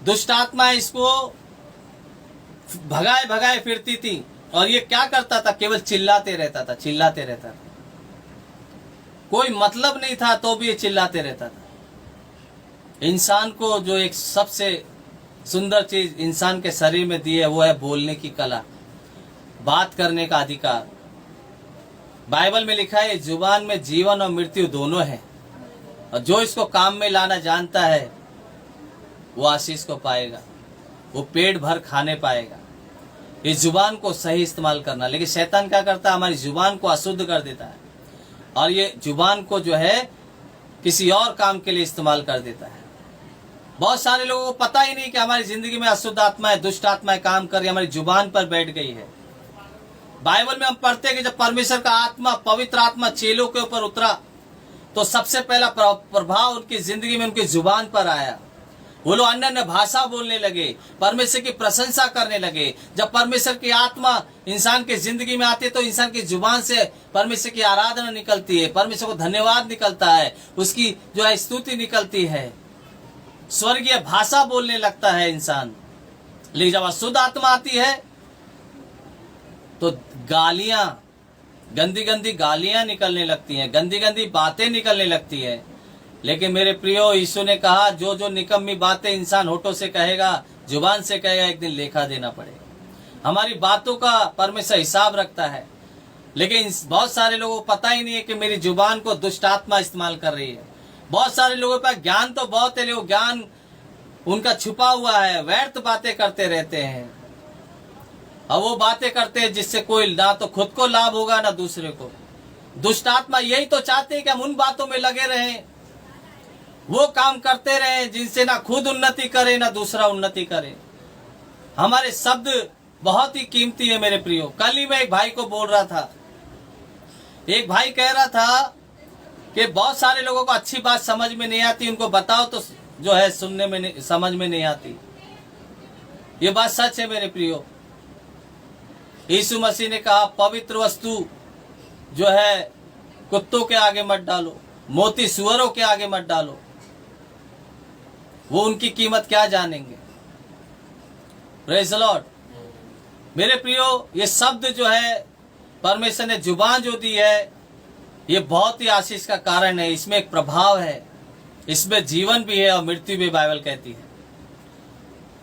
दुष्ट आत्मा इसको भगाए भगाए फिरती थी, और ये क्या करता था? केवल चिल्लाते रहता था, चिल्लाते रहता था। कोई मतलब नहीं था तो भी ये चिल्लाते रहता था। इंसान को जो एक सबसे सुंदर चीज इंसान के शरीर में दी है वो है बोलने की कला, बात करने का अधिकार। बाइबल में लिखा है जुबान में जीवन और मृत्यु दोनों है, और जो इसको काम में लाना जानता है वो आशीष को पाएगा। वो पेट भर खाने पाएगा। इस जुबान को सही इस्तेमाल करना। लेकिन शैतान क्या करता है, हमारी जुबान को अशुद्ध कर देता है और ये जुबान को जो है किसी और काम के लिए इस्तेमाल कर देता है। बहुत सारे लोगों को पता ही नहीं कि हमारी जिंदगी में अशुद्ध आत्मा है, दुष्ट आत्मा काम कर रही है, हमारी जुबान पर बैठ गई है। बाइबल में हम पढ़ते हैं कि जब परमेश्वर का आत्मा, पवित्र आत्मा चेलों के ऊपर उतरा तो सबसे पहला प्रभाव उनकी जिंदगी में उनकी जुबान पर आया। वो लोग अन्य अन्य भाषा बोलने लगे, परमेश्वर की प्रशंसा करने लगे। जब परमेश्वर की आत्मा इंसान की जिंदगी में आती है तो इंसान की जुबान से परमेश्वर की आराधना निकलती है, परमेश्वर को धन्यवाद निकलता है, उसकी जो है स्तुति निकलती है, स्वर्गीय भाषा बोलने लगता है इंसान। लेकिन जब अशुद्ध आत्मा आती है तो गालियां, गंदी गंदी गालियां निकलने लगती हैं, गंदी गंदी बातें निकलने लगती है। लेकिन मेरे प्रियो, यीशु ने कहा जो जो निकम्मी बातें इंसान होठों से कहेगा, जुबान से कहेगा, एक दिन लेखा देना पड़ेगा। हमारी बातों का परमेश्वर हिसाब रखता है। लेकिन बहुत सारे लोगों को पता ही नहीं है कि मेरी जुबान को दुष्ट आत्मा इस्तेमाल कर रही है। बहुत सारे लोगों के पास ज्ञान तो बहुत है, लेकिन ज्ञान उनका छुपा हुआ है, व्यर्थ बातें करते रहते हैं। और वो बातें करते हैं जिससे कोई ना तो खुद को लाभ होगा ना दूसरे को। दुष्ट आत्मा यही तो चाहते हैं कि हम उन बातों में लगे रहें, वो काम करते रहें जिनसे ना खुद उन्नति करे ना दूसरा उन्नति करे। हमारे शब्द बहुत ही कीमती है मेरे प्रियो। कल ही मैं एक भाई को बोल रहा था, एक भाई कह रहा था कि बहुत सारे लोगों को अच्छी बात समझ में नहीं आती, उनको बताओ तो जो है सुनने में नहीं, समझ में नहीं आती। ये बात सच है मेरे प्रियो। यीशु मसीह ने कहा पवित्र वस्तु जो है कुत्तों के आगे मत डालो, मोती सुअरों के आगे मत डालो। वो उनकी कीमत क्या जानेंगे। Praise the Lord. मेरे प्रियो, ये शब्द जो है परमेश्वर ने जुबान जो दी है, ये बहुत ही आशीष का कारण है। इसमें एक प्रभाव है, इसमें जीवन भी है और मृत्यु भी, बाइबल कहती है।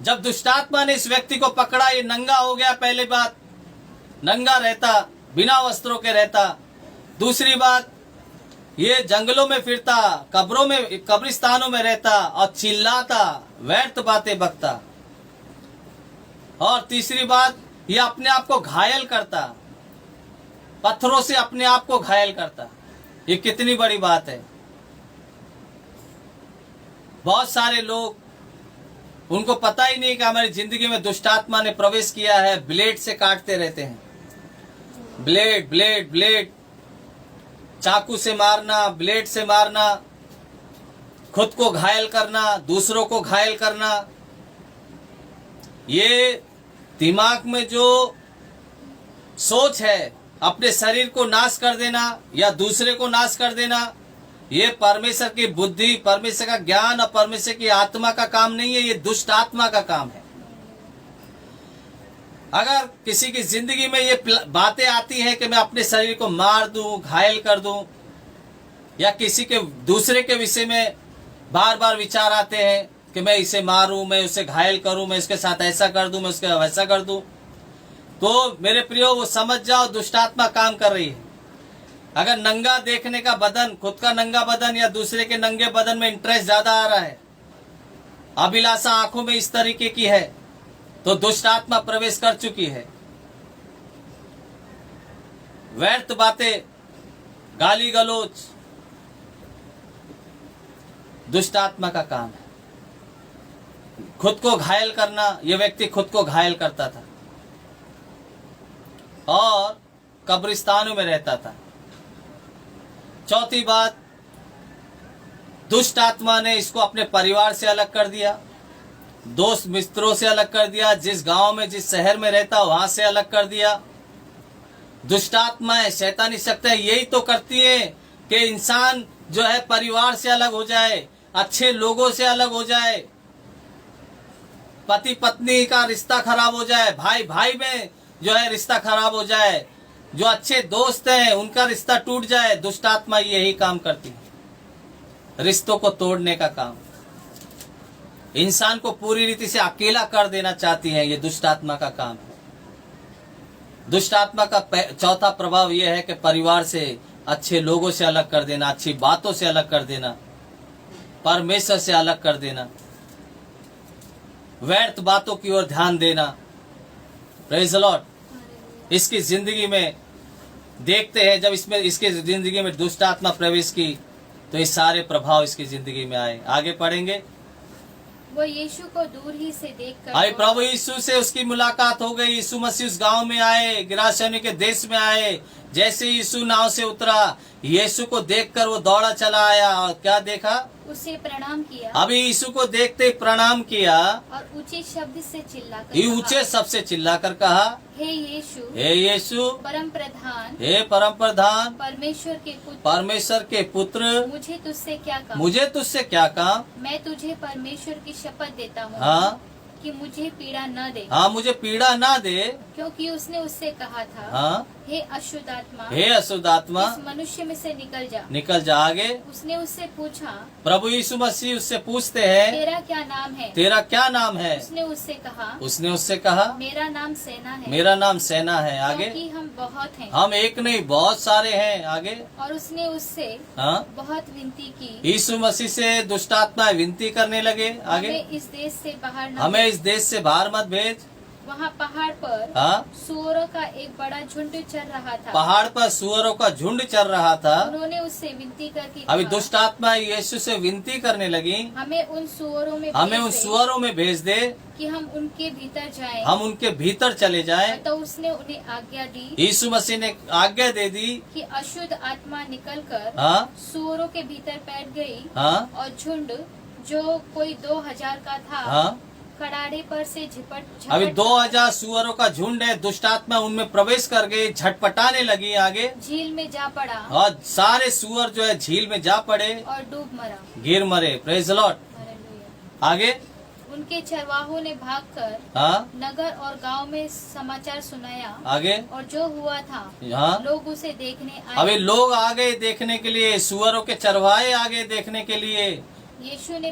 जब दुष्टात्मा ने इस व्यक्ति को पकड़ा, ये नंगा हो गया। पहली बात, नंगा रहता, बिना वस्त्रों के रहता। दूसरी बात, ये जंगलों में फिरता, कब्रों में, कब्रिस्तानों में रहता और चिल्लाता, व्यर्थ बातें बकता। और तीसरी बात, ये अपने आप को घायल करता, पत्थरों से अपने आप को घायल करता। ये कितनी बड़ी बात है। बहुत सारे लोग, उनको पता ही नहीं कि हमारी जिंदगी में दुष्टात्मा ने प्रवेश किया है। ब्लेड से काटते रहते हैं, ब्लेड ब्लेड ब्लेड, चाकू से मारना, ब्लेड से मारना, खुद को घायल करना, दूसरों को घायल करना। ये दिमाग में जो सोच है अपने शरीर को नाश कर देना या दूसरे को नाश कर देना, ये परमेश्वर की बुद्धि, परमेश्वर का ज्ञान और परमेश्वर की आत्मा का काम नहीं है, ये दुष्ट आत्मा का काम है। अगर किसी की जिंदगी में ये बातें आती हैं कि मैं अपने शरीर को मार दूं, घायल कर दूं, या किसी के दूसरे के विषय में बार बार विचार आते हैं कि मैं इसे मारूं, मैं उसे घायल करूं, मैं इसके साथ ऐसा कर दूं, मैं उसके वैसा कर दूं, तो मेरे प्रियो वो समझ जाओ दुष्टात्मा काम कर रही है। अगर नंगा देखने का बदन, खुद का नंगा बदन या दूसरे के नंगे बदन में इंटरेस्ट ज्यादा आ रहा है, अभिलाषा आंखों में इस तरीके की है, तो दुष्ट आत्मा प्रवेश कर चुकी है। व्यर्थ बातें, गाली गलौज दुष्ट आत्मा का काम है। खुद को घायल करना, यह व्यक्ति खुद को घायल करता था और कब्रिस्तानों में रहता था। चौथी बात, दुष्ट आत्मा ने इसको अपने परिवार से अलग कर दिया, दोस्त मित्रों से अलग कर दिया, जिस गांव में, जिस शहर में रहता वहां से अलग कर दिया। दुष्ट आत्माएं, शैतानी शक्तियां यही तो करती है कि इंसान जो है परिवार से अलग हो जाए, अच्छे लोगों से अलग हो जाए, पति पत्नी का रिश्ता खराब हो जाए, भाई भाई में जो है रिश्ता खराब हो जाए, जो अच्छे दोस्त हैं उनका रिश्ता टूट जाए। दुष्ट आत्मा यही काम करती है, रिश्तों को तोड़ने का काम, इंसान को पूरी रीति से अकेला कर देना चाहती है। ये दुष्ट आत्मा का काम है। दुष्ट आत्मा का चौथा प्रभाव यह है कि परिवार से, अच्छे लोगों से अलग कर देना, अच्छी बातों से अलग कर देना, परमेश्वर से अलग कर देना। व्यर्थ बातों की ओर ध्यान देना। Praise the Lord. इसकी जिंदगी में देखते हैं, जब इसके जिंदगी में दुष्ट आत्मा प्रवेश की तो ये सारे प्रभाव इसकी जिंदगी में आए। आगे पढ़ेंगे। वो यीशु को दूर ही से देखकर आई प्रभु यीशु से उसकी मुलाकात हो गई। यीशु मसीह उस गांव में आए, गिरासेनी के देश में आए। जैसे यीशु नाव से उतरा, यीशु को देखकर वो दौड़ा चला आया और क्या देखा? उसे प्रणाम किया। अभी यीशु को देखते ही प्रणाम किया और ऊंचे शब्द से चिल्लाकर ये ऊंचे सबसे चिल्लाकर कहा, हे यीशु, हे यीशु, परम प्रधान, हे परम प्रधान, परमेश्वर के पुत्र, परमेश्वर के पुत्र, मुझे तुझसे क्या काम? मुझे तुझसे क्या काम? मैं तुझे परमेश्वर की शपथ देता हूँ हाँ कि मुझे पीड़ा न दे। हाँ, मुझे पीड़ा ना दे। क्योंकि उसने उससे कहा था, हाँ, हे अशुद्ध आत्मा, हे अशुद्ध आत्मा, इस मनुष्य में से निकल जा। निकल जा। आगे उसने उससे पूछा, प्रभु यीशु मसीह उससे पूछते हैं, तेरा क्या नाम है? तेरा क्या नाम है? उसने उससे कहा, उसने उससे कहा, मेरा नाम सेना है। मेरा नाम सेना है। आगे क्योंकि हम बहुत हैं। हम एक नहीं बहुत सारे हैं। आगे और उसने उससे हाँ, बहुत विनती की, यीशु मसीह से दुष्ट आत्मा विनती करने लगे। आगे हमें इस देश से बाहर न हमें भेज। इस देश से बाहर मत भेज। वहाँ पहाड़ पर हाँ, सुअरों का एक बड़ा झुंड चल रहा था। पहाड़ पर सुअरों का झुंड चल रहा था। उन्होंने उससे विनती करके अभी कहा, दुष्ट आत्मा यीशु से विनती करने लगी, हमें उन सुअरों में हमें भेज उन दे सुअरों में भेज दे, कि हम उनके भीतर जाएं। हम उनके भीतर चले जाएं। तो उसने उन्हें आज्ञा दी यीशु मसीह ने आज्ञा दे दी कि अशुद्ध आत्मा निकलकर हाँ सुअरों के भीतर बैठ गई। हाँ और झुंड जो कोई 2000 का था, हाँ। कड़ाड़े पर से झपट अभी 2000 सुअरों का झुंड है। दुष्ट आत्मा उनमें प्रवेश कर गई, झटपटाने लगी। आगे झील में जा पड़ा और सारे सुअर जो है झील में जा पड़े, और डूब मरा। गिर मरे। Praise the Lord. हालेलुया। आगे उनके चरवाहों ने भागकर हाँ नगर और गांव में समाचार सुनाया। आगे और जो हुआ था, हाँ। लोग उसे देखने आए। अभी लोग आ गए देखने के लिए, सुअरों के चरवाहे आ गए देखने के लिए। यीशु के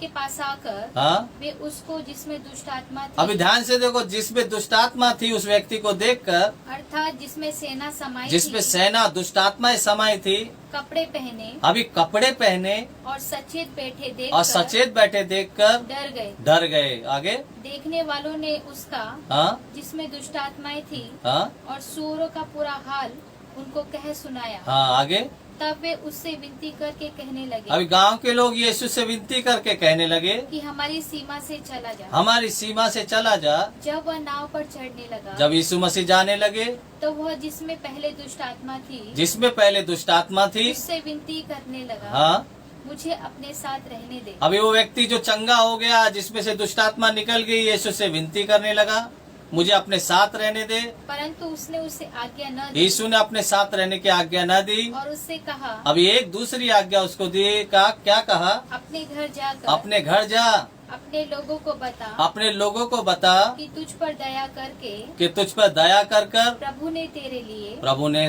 पास आकर हाँ, वे उसको, जिसमें दुष्ट आत्मा थी, अभी ध्यान से देखो, जिसमें दुष्ट आत्मा थी उस व्यक्ति को देखकर, अर्थात जिसमें सेना समाई जिसमें थी, सेना दुष्ट आत्माएं समाई थी, कपड़े पहने अभी कपड़े पहने और सचेत बैठे देख और सचेत बैठे देखकर डर गए। गए। आगे देखने वालों ने उसका, हाँ जिसमें दुष्ट आत्माएं थी, हाँ और सूरों का पूरा हाल उनको कह सुनाया। हाँ। आगे तब वे उससे विनती करके कहने लगे अभी गांव के लोग यीशु से विनती करके कहने लगे, कि हमारी सीमा से चला जा। हमारी सीमा से चला जा। जब वह नाव पर चढ़ने लगा, जब यीशु मसीह जाने लगे, तो वह जिसमें पहले दुष्ट आत्मा थी, जिसमें पहले दुष्ट आत्मा थी, उससे विनती करने लगा, हाँ, मुझे अपने साथ रहने दे। अभी वो व्यक्ति जो चंगा हो गया, जिसमें से दुष्ट आत्मा निकल गई, यीशु से विनती करने लगा, मुझे अपने साथ रहने दे। परंतु उसने उसे आज्ञा न दी यीशु ने अपने साथ रहने की आज्ञा न दी। और उससे कहा, अभी एक दूसरी आज्ञा उसको दी। क्या कहा? अपने घर जाकर अपने घर जा, अपने लोगों को बता अपने लोगों को बता कि तुझ पर दया करके कि तुझ पर दया कर कर प्रभु ने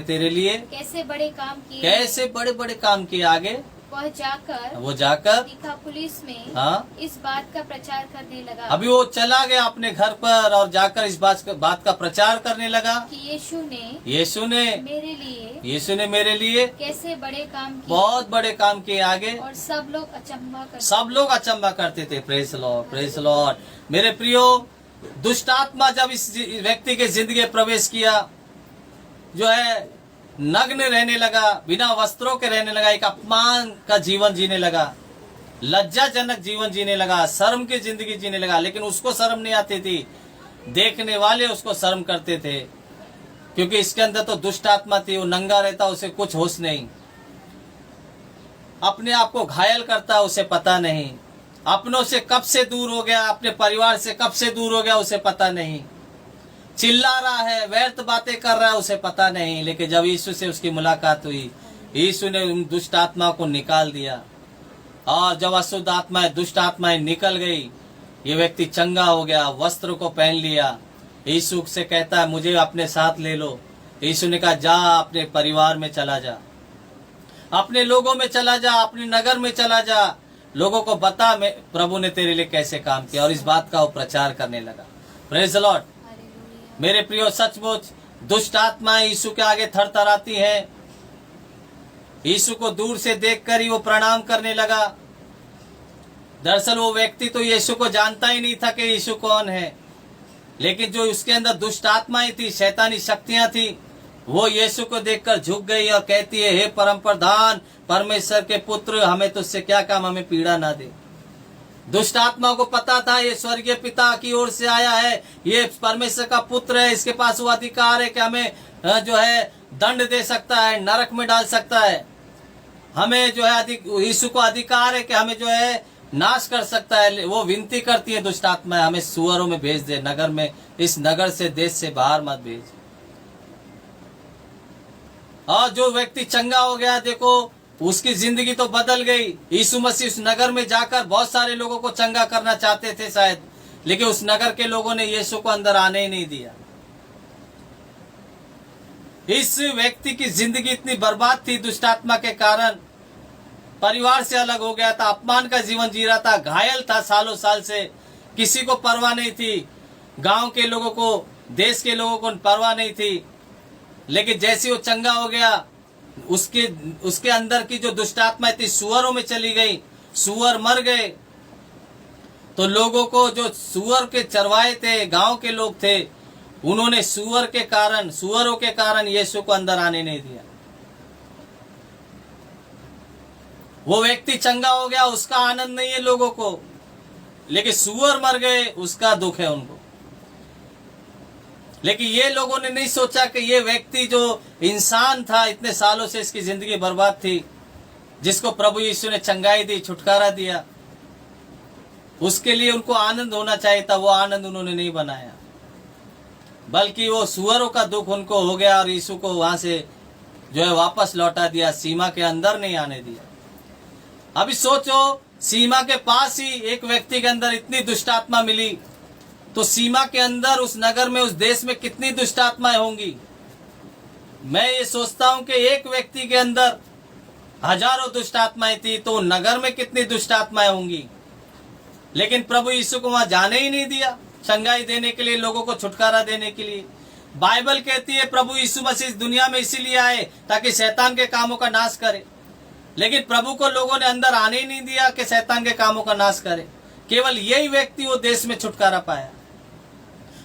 तेरे लिए कैसे बड़े काम किए। कैसे बड़े बड़े काम किए। आगे वो जाकर दिकापुलिस में हाँ, इस बात का प्रचार करने लगा। अभी वो चला गया अपने घर पर और जाकर इस बात का प्रचार करने लगा कि यीशु ने मेरे लिए कैसे बड़े काम किए। बहुत बड़े काम किए। आगे और सब लोग अचंभा करते थे। Praise Lord, praise Lord. मेरे प्रियो, दुष्ट आत्मा जब इस व्यक्ति के जिंदगी में प्रवेश किया, जो है नग्न रहने लगा, बिना वस्त्रों के रहने लगा, एक अपमान का जीवन जीने लगा, लज्जाजनक जीवन जीने लगा, शर्म की जिंदगी जीने लगा। लेकिन उसको शर्म नहीं आती थी, देखने वाले उसको शर्म करते थे, क्योंकि इसके अंदर तो दुष्ट आत्मा थी। वो नंगा रहता, उसे कुछ होश नहीं, अपने आप को घायल करता, उसे पता नहीं, अपनों से कब से दूर हो गया, अपने परिवार से कब से दूर हो गया, उसे पता नहीं, चिल्ला रहा है, व्यर्थ बातें कर रहा है, उसे पता नहीं। लेकिन जब यीशु से उसकी मुलाकात हुई, यीशु ने उन दुष्ट आत्मा को निकाल दिया, और जब अशुद्ध आत्माएं, दुष्ट आत्माएं निकल गई, ये व्यक्ति चंगा हो गया, वस्त्र को पहन लिया। यीशु से कहता है, मुझे अपने साथ ले लो। यीशु ने कहा, जा, अपने परिवार में चला जा, अपने लोगों में चला जा, अपने नगर में चला जा, लोगों को बता मैं प्रभु ने तेरे लिए कैसे काम किया। और इस बात का वो प्रचार करने लगा। Praise the Lord. मेरे प्रियो, सचमुच दुष्ट आत्माएं यीशु के आगे थरथराती हैं। यीशु को दूर से देखकर ही वो प्रणाम करने लगा। दरअसल वो व्यक्ति तो यीशु को जानता ही नहीं था कि यीशु कौन है, लेकिन जो उसके अंदर दुष्ट आत्माएं थी, शैतानी शक्तियां थी, वो यीशु को देखकर झुक गई और कहती है, हे परम प्रधान परमेश्वर के पुत्र, हमें तुझसे क्या काम, हमें पीड़ा ना दे। दुष्ट आत्मा को पता था ये स्वर्गीय पिता की ओर से आया है, ये परमेश्वर का पुत्र है, इसके पास वो अधिकार है कि हमें जो है दंड दे सकता है, नरक में डाल सकता है। हमें जो है यीशु को अधिकार है कि हमें जो है नाश कर सकता है। वो विनती करती है दुष्ट आत्मा, हमें सुअरों में भेज दे, नगर में, इस नगर से, देश से बाहर मत भेज। और जो व्यक्ति चंगा हो गया, देखो उसकी जिंदगी तो बदल गई। यीशु मसीह उस नगर में जाकर बहुत सारे लोगों को चंगा करना चाहते थे शायद, लेकिन उस नगर के लोगों ने यीशु को अंदर आने ही नहीं दिया। इस व्यक्ति की जिंदगी इतनी बर्बाद थी दुष्ट आत्मा के कारण, परिवार से अलग हो गया था, अपमान का जीवन जी रहा था, घायल था सालों साल से, किसी को परवाह नहीं थी, गांव के लोगों को, देश के लोगों को परवाह नहीं थी। लेकिन जैसे वो चंगा हो गया, उसके अंदर की जो दुष्ट आत्मा थी सुअरों में चली गई, सुअर मर गए। तो लोगों को, जो सुअर के चरवाहे थे, गांव के लोग थे, उन्होंने सुअरों के कारण यीशु को अंदर आने नहीं दिया। वो व्यक्ति चंगा हो गया, उसका आनंद नहीं है लोगों को, लेकिन सुअर मर गए, उसका दुख है उनको। लेकिन ये लोगों ने नहीं सोचा कि ये व्यक्ति जो इंसान था, इतने सालों से इसकी जिंदगी बर्बाद थी, जिसको प्रभु यीशु ने चंगाई दी, छुटकारा दिया, उसके लिए उनको आनंद होना चाहिए था। वो आनंद उन्होंने नहीं बनाया, बल्कि वो सुअरों का दुख उनको हो गया और यीशु को वहां से जो है वापस लौटा दिया, सीमा के अंदर नहीं आने दिया। अभी सोचो, सीमा के पास ही एक व्यक्ति के अंदर इतनी दुष्ट आत्मा मिली, तो सीमा के अंदर, उस नगर में, उस देश में कितनी दुष्ट आत्माएं होंगी। मैं ये सोचता हूं कि एक व्यक्ति के अंदर हजारों दुष्ट आत्माएं थी, तो नगर में कितनी दुष्ट आत्माएं होंगी। लेकिन प्रभु यीशु को वहां जाने ही नहीं दिया, चंगाई देने के लिए, लोगों को छुटकारा देने के लिए। बाइबल कहती है प्रभु यीशु मसीह इस दुनिया में इसीलिए आए ताकि शैतान के कामों का नाश करे। लेकिन प्रभु को लोगों ने अंदर आने ही नहीं दिया कि शैतान के कामों का नाश करे। केवल यही व्यक्ति वो देश में छुटकारा पाया,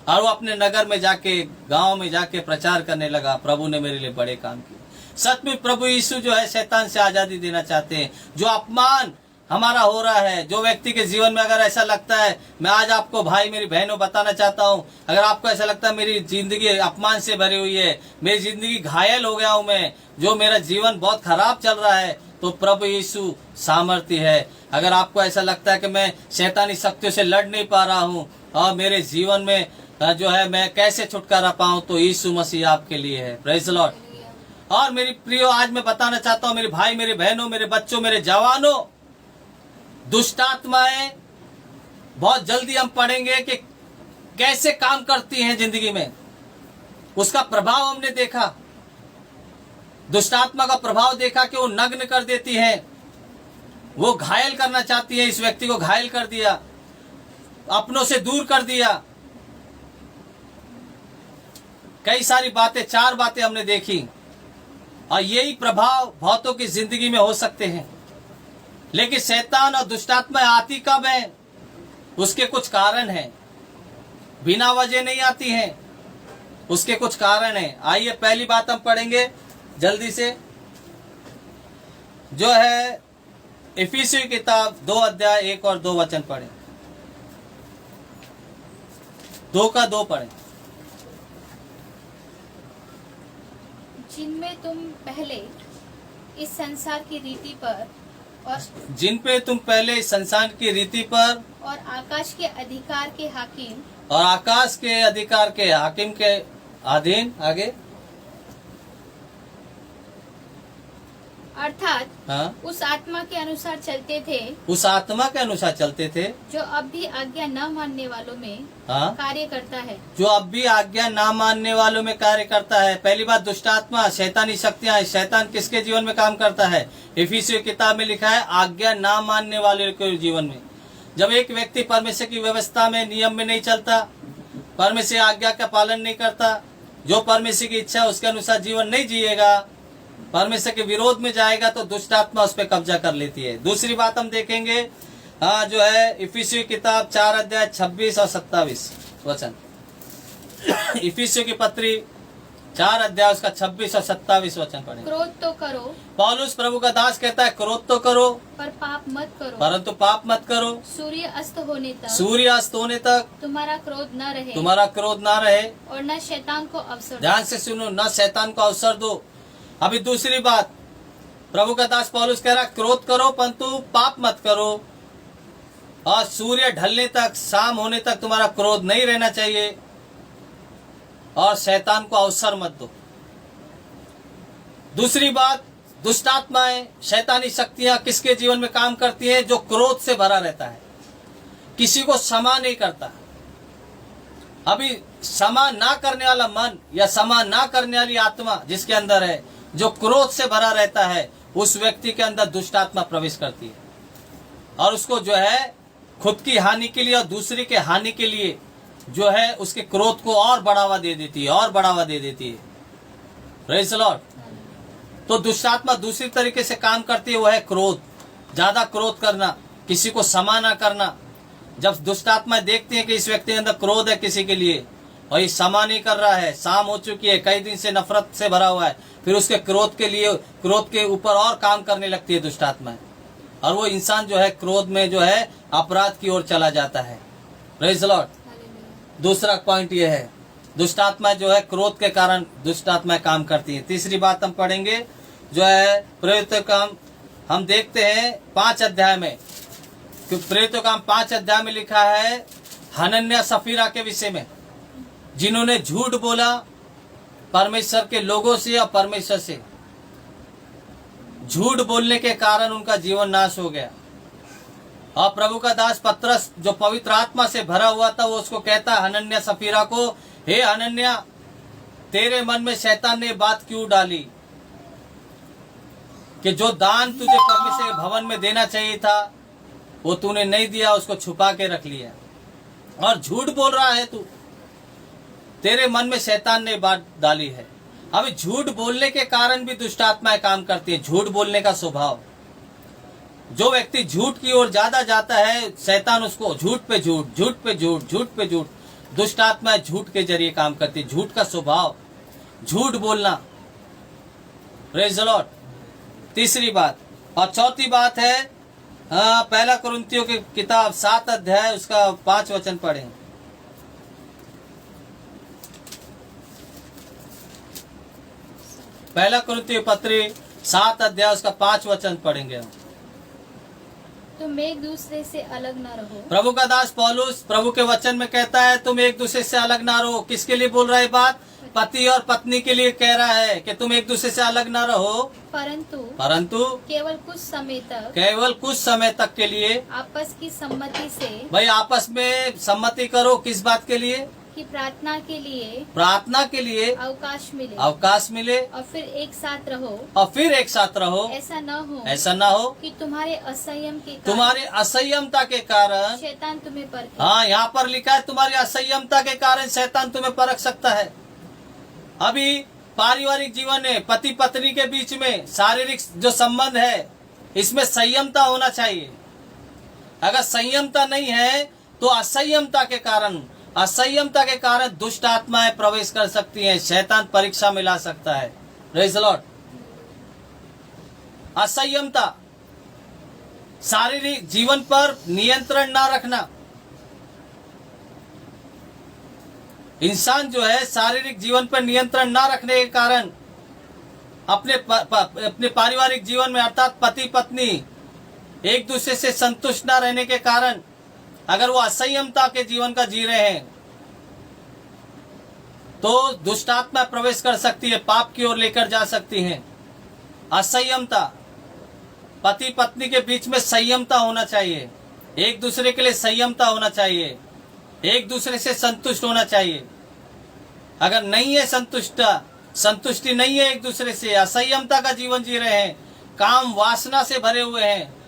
और वो अपने नगर में जाके, गांव में जाके प्रचार करने लगा, प्रभु ने मेरे लिए बड़े काम किए। सच में प्रभु यीशु जो है शैतान से आजादी देना चाहते हैं। जो अपमान हमारा हो रहा है, जो व्यक्ति के जीवन में अगर ऐसा लगता है, मैं आज आपको भाई, मेरी बहनों बताना चाहता हूं, अगर आपको ऐसा लगता है मेरी जिंदगी अपमान से भरी हुई है, मेरी जिंदगी घायल हो गया हूं मैं, जो मेरा जीवन बहुत खराब चल रहा है, तो प्रभु यीशु सामर्थ्य है। अगर आपको ऐसा लगता है कि मैं शैतानी शक्तियों से लड़ नहीं पा रहा हूं और मेरे जीवन में जो है मैं कैसे छुटकारा पाऊं, तो यीशु मसीह आपके लिए है। Praise the Lord. और मेरी प्रियो, आज मैं बताना चाहता हूं मेरे भाई, मेरे बहनों, मेरे बच्चों, मेरे जवानों, दुष्ट आत्माएं बहुत जल्दी हम पढ़ेंगे कि कैसे काम करती हैं जिंदगी में। उसका प्रभाव हमने देखा, दुष्ट आत्मा का प्रभाव देखा कि वो नग्न कर देती है, वो घायल करना चाहती है। इस व्यक्ति को घायल कर दिया, अपनों से दूर कर दिया। कई सारी बातें, 4 बातें हमने देखी, और यही प्रभाव बहुतों की जिंदगी में हो सकते हैं। लेकिन शैतान और दुष्टात्मा आती कब है? उसके कुछ कारण हैं, बिना वजह नहीं आती हैं, उसके कुछ कारण हैं। आइए पहली बात हम पढ़ेंगे जल्दी से, जो है इफिसियों की किताब 2 अध्याय 1 और 2 वचन पढ़ें। 2 का 2 पढ़ें। जिनमें तुम पहले इस संसार की रीति पर और जिन पे तुम पहले इस संसार की रीति पर और आकाश के अधिकार के हाकिम और आकाश के अधिकार के हाकिम के अधीन, आगे, अर्थात हाँ, उस आत्मा के अनुसार चलते थे, उस आत्मा के अनुसार चलते थे जो अब भी आज्ञा न मानने वालों में हाँ, कार्य करता है। जो अब भी आज्ञा ना मानने वालों में कार्य करता है। पहली बात, दुष्ट आत्मा, शैतानी शक्तियां। शैतान किसके जीवन में काम करता है? इफिसियों किताब में लिखा है, आज्ञा ना मानने वाले के जीवन में। जब एक व्यक्ति परमेश्वर की व्यवस्था में, नियम में नहीं चलता, परमेश्वर आज्ञा का पालन नहीं करता, जो परमेश्वर की इच्छा उसके अनुसार जीवन नहीं जिएगा, परमेश्वर के विरोध में जाएगा, तो दुष्ट आत्मा उस पर कब्जा कर लेती है। दूसरी बात हम देखेंगे, हाँ जो है इफिसियों की किताब 4 अध्याय 26 और 27 वचन। इफिसियों की पत्री 4 अध्याय उसका 26 और 27 वचन पढ़े। क्रोध तो करो पौलुस प्रभु का दास कहता है क्रोध तो करो पर पाप मत करो, परंतु पाप मत करो। सूर्य अस्त होने तक सूर्य अस्त होने तक तुम्हारा क्रोध न रहे तुम्हारा क्रोध ना रहे। और न शैतान को अवसर दो। ध्यान से सुनो, न शैतान को अवसर दो। अभी दूसरी बात, प्रभु का दास पौलुस कह रहा क्रोध करो परंतु पाप मत करो, और सूर्य ढलने तक, शाम होने तक तुम्हारा क्रोध नहीं रहना चाहिए, और शैतान को अवसर मत दो। दूसरी बात, दुष्ट आत्माएं, शैतानी शक्तियां किसके जीवन में काम करती हैं? जो क्रोध से भरा रहता है, किसी को क्षमा नहीं करता। अभी क्षमा ना करने वाला मन या क्षमा ना करने वाली आत्मा जिसके अंदर है, जो क्रोध से भरा रहता है, उस व्यक्ति के अंदर दुष्ट आत्मा प्रवेश करती है और उसको जो है खुद की हानि के लिए और दूसरे के हानि के लिए जो है उसके क्रोध को और बढ़ावा दे देती है, और बढ़ावा दे देती है। Praise the Lord. तो दुष्ट आत्मा दूसरी तरीके से काम करती है, वो है क्रोध, ज्यादा क्रोध करना, किसी को क्षमा ना करना। जब दुष्ट आत्मा देखती है कि इस व्यक्ति के अंदर क्रोध है किसी के लिए और ये क्षमा नहीं कर रहा है, शाम हो चुकी है, कई दिन से नफरत से भरा हुआ है, फिर उसके क्रोध के लिए, क्रोध के ऊपर और काम करने लगती है दुष्ट आत्मा, और वो इंसान जो है क्रोध में जो है अपराध की ओर चला जाता है। Praise the Lord. दूसरा पॉइंट ये है, दुष्ट आत्मा जो है क्रोध के कारण दुष्ट आत्मा काम करती है। तीसरी बात हम पढ़ेंगे जो है प्रेरितों का काम, हम देखते हैं 5 अध्याय में, क्योंकि प्रेरितों का काम 5 अध्याय में लिखा है हनन्याह सफीरा के विषय में, जिन्होंने झूठ बोला परमेश्वर के लोगों से और परमेश्वर से। झूठ बोलने के कारण उनका जीवन नाश हो गया। और प्रभु का दास पतरस जो पवित्र आत्मा से भरा हुआ था, वो उसको कहता है हनन्याह सफीरा को, हे हनन्याह, तेरे मन में शैतान ने बात क्यों डाली कि जो दान तुझे परमेश्वर के भवन में देना चाहिए था वो तूने नहीं दिया, उसको छुपा के रख लिया और झूठ बोल रहा है तू। तेरे मन में शैतान ने बात डाली है। अभी झूठ बोलने के कारण भी दुष्ट आत्माएं काम करती है। झूठ बोलने का स्वभाव, जो व्यक्ति झूठ की ओर ज्यादा जाता है, शैतान उसको झूठ पे झूठ, झूठ पे झूठ, झूठ पे झूठ, दुष्ट आत्माएं झूठ के जरिए काम करती है। झूठ का स्वभाव, झूठ बोलना। Praise the Lord. तीसरी बात। और चौथी बात है पहला कुरिन्थियों की किताब 7 अध्याय उसका 5 वचन पढ़ें। पहला कुरिन्थियों पत्री 7 अध्याय उसका 5 वचन पढ़ेंगे हम। तुम एक दूसरे से अलग न रहो। प्रभु का दास पौलुस प्रभु के वचन में कहता है तुम एक दूसरे से अलग ना रहो। किसके लिए बोल रहा है बात? पति और पत्नी के लिए कह रहा है कि तुम एक दूसरे से अलग ना रहो, परंतु केवल कुछ समय तक के लिए आपस की सम्मति से, भाई आपस में सम्मति करो। किस बात के लिए? कि प्रार्थना के लिए अवकाश मिले और फिर एक साथ रहो। ऐसा न हो कि तुम्हारे असंयमता के कारण शैतान तुम्हें परखे। हाँ, यहाँ पर लिखा है तुम्हारी असंयमता के कारण शैतान तुम्हें परख सकता है। अभी पारिवारिक जीवन में पति पत्नी के बीच में शारीरिक जो संबंध है, इसमें संयमता होना चाहिए। अगर संयमता नहीं है तो असंयमता के कारण दुष्ट आत्माएं प्रवेश कर सकती हैं। शैतान परीक्षा में ला सकता है। Praise the Lord. असंयमता, शारीरिक जीवन पर नियंत्रण ना रखना। इंसान जो है शारीरिक जीवन पर नियंत्रण ना रखने के कारण अपने पारिवारिक जीवन में अर्थात पति पत्नी एक दूसरे से संतुष्ट ना रहने के कारण अगर वो असंयमता के जीवन का जी रहे हैं तो दुष्ट आत्मा प्रवेश कर सकती है, पाप की ओर लेकर जा सकती हैं। असंयमता, पति पत्नी के बीच में संयमता होना चाहिए, एक दूसरे के लिए संयमता होना चाहिए, एक दूसरे से संतुष्ट होना चाहिए। अगर नहीं है संतुष्टि नहीं है एक दूसरे से, असंयमता का जीवन जी रहे हैं, काम वासना से भरे हुए हैं,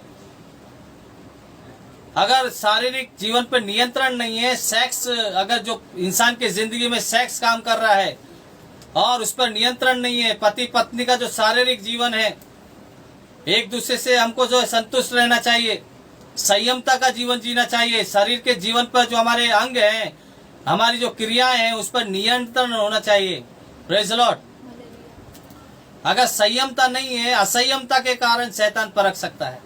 अगर शारीरिक जीवन पर नियंत्रण नहीं है, सेक्स, अगर जो इंसान के जिंदगी में सेक्स काम कर रहा है और उस पर नियंत्रण नहीं है, पति पत्नी का जो शारीरिक जीवन है, एक दूसरे से हमको जो है संतुष्ट रहना चाहिए, संयमता का जीवन जीना चाहिए। शरीर के जीवन पर जो हमारे अंग हैं, हमारी जो क्रियाएं हैं, उस पर नियंत्रण होना चाहिए। Praise the Lord. अगर संयमता नहीं है, असंयमता के कारण शैतान परख सकता है,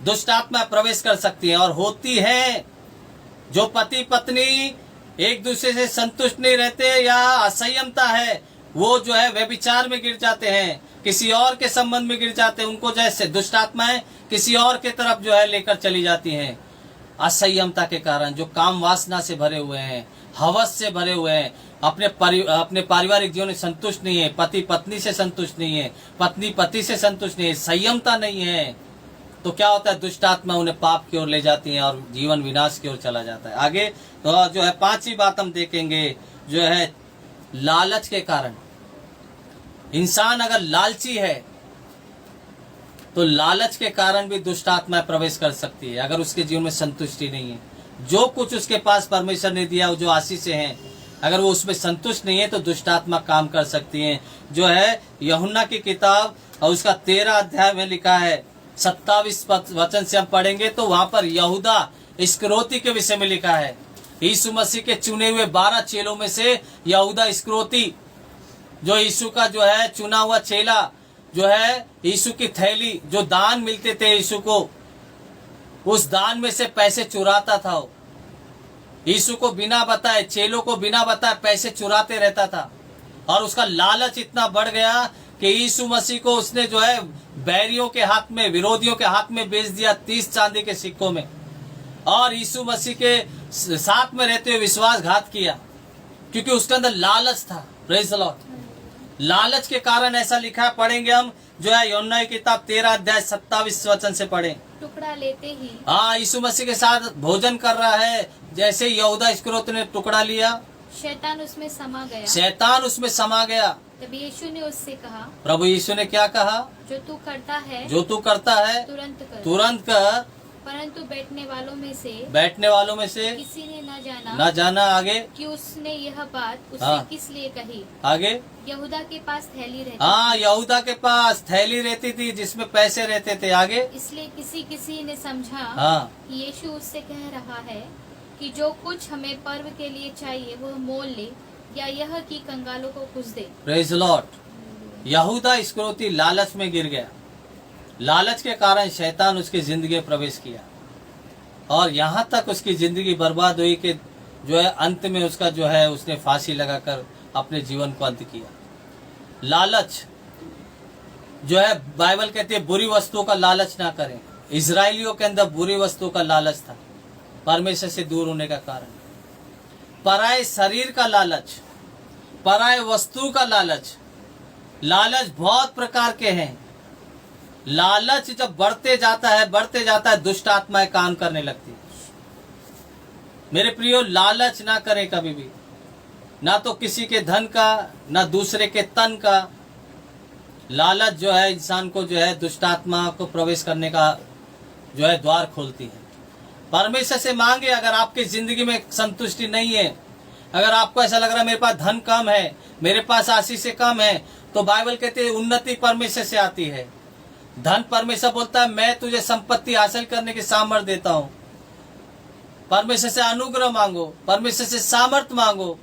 दुष्ट आत्मा प्रवेश कर सकती है और होती है। जो पति पत्नी एक दूसरे से संतुष्ट नहीं रहते या असंयमता है, वो जो है व्यभिचार में गिर जाते हैं, किसी और के संबंध में गिर जाते हैं। उनको जैसे दुष्ट आत्माएं किसी और के तरफ जो है लेकर चली जाती हैं, असंयमता के कारण। जो काम वासना से भरे हुए हैं, हवस से भरे हुए हैं, अपने पारिवारिक जीवन में संतुष्ट नहीं है, पति पत्नी से संतुष्ट नहीं है, पत्नी पति से संतुष्ट नहीं है, संयमता नहीं है, तो क्या होता है, दुष्ट आत्मा उन्हें पाप की ओर ले जाती है और जीवन विनाश की ओर चला जाता है। आगे तो जो है पांचवी बात हम देखेंगे, जो है लालच के कारण। इंसान अगर लालची है तो लालच के कारण भी दुष्ट आत्मा प्रवेश कर सकती है। अगर उसके जीवन में संतुष्टि नहीं है, जो कुछ उसके पास परमेश्वर ने दिया, जो आशीष हैं, अगर वो उसमें संतुष्ट नहीं है तो दुष्ट आत्मा काम कर सकती है। जो है यूहन्ना की किताब और उसका 13 अध्याय में लिखा है, 27 वचन से हम पढ़ेंगे तो वहां पर यहूदा इस्करियोती के विषय में लिखा है। यीशु मसीह के चुने हुए 12 चेलों में से यहूदा इस्करियोती, जो यीशु का जो है चुना हुआ चेला, जो है यीशु की थैली, जो दान मिलते थे यीशु को, उस दान में से पैसे चुराता था। यीशु को बिना बताए, चेलों को बिना बताए पैसे चुराते रहता था। और उसका लालच इतना बढ़ गया कि यीशु मसीह को उसने जो है बैरियों के हाथ में, विरोधियों के हाथ में बेच दिया 30 चांदी के सिक्कों में। और यीशु मसीह के साथ में रहते हुए विश्वासघात किया, क्योंकि उसके अंदर लालच था। Praise the Lord. लालच के कारण ऐसा लिखा है, पढ़ेंगे हम, जो है यूहन्ना की किताब 13 अध्याय 27 वचन से पढ़ें। टुकड़ा लेते ही, हाँ, यीशु मसीह के साथ भोजन कर रहा है, जैसे यहूदा इस्करियोती ने टुकड़ा लिया, शैतान उसमें समा गया। शैतान उसमें समा गया। तब यीशु ने उससे कहा, प्रभु यीशु ने क्या कहा, जो तू करता है, जो तू करता है तुरंत कर। तुरंत कर। परंतु बैठने वालों में से किसी ने न जाना आगे कि उसने यह बात उससे हाँ। किस लिए कही। आगे यहूदा के पास थैली रहती हाँ, यहूदा के पास थैली रहती थी जिसमें पैसे रहते थे। आगे इसलिए किसी ने समझा हाँ, कि यीशु उससे कह रहा है कि जो कुछ हमें पर्व के लिए चाहिए वह मोल ले, या यह कि कंगालों को कुछ दे। Praise Lord. यहूदा इस्करियोती लालच में गिर गया। लालच के कारण शैतान उसकी जिंदगी में प्रवेश किया और यहाँ तक उसकी जिंदगी बर्बाद हुई कि जो है अंत में उसका जो है उसने फांसी लगाकर अपने जीवन को अंत किया। लालच जो है, बाइबल कहती है बुरी वस्तुओं का लालच ना करें। इजराइलियों के अंदर बुरी वस्तुओं का लालच था, परमेश्वर से दूर होने का कारण। पराये शरीर का लालच, पराये वस्तु का लालच। लालच बहुत प्रकार के हैं। लालच जब बढ़ते जाता है दुष्ट आत्माएं काम करने लगती है। मेरे प्रियो, लालच ना करें कभी भी, ना तो किसी के धन का, ना दूसरे के तन का। लालच जो है इंसान को जो है दुष्ट आत्मा को प्रवेश करने का जो है द्वार खोलती है। परमेश्वर से मांगे। अगर आपकी जिंदगी में संतुष्टि नहीं है, अगर आपको ऐसा लग रहा है मेरे पास धन कम है, मेरे पास आशीष से कम है, तो बाइबल कहती है उन्नति परमेश्वर से आती है। धन, परमेश्वर बोलता है मैं तुझे संपत्ति हासिल करने की सामर्थ्य देता हूं। परमेश्वर से अनुग्रह मांगो, परमेश्वर से सामर्थ्य मांगो।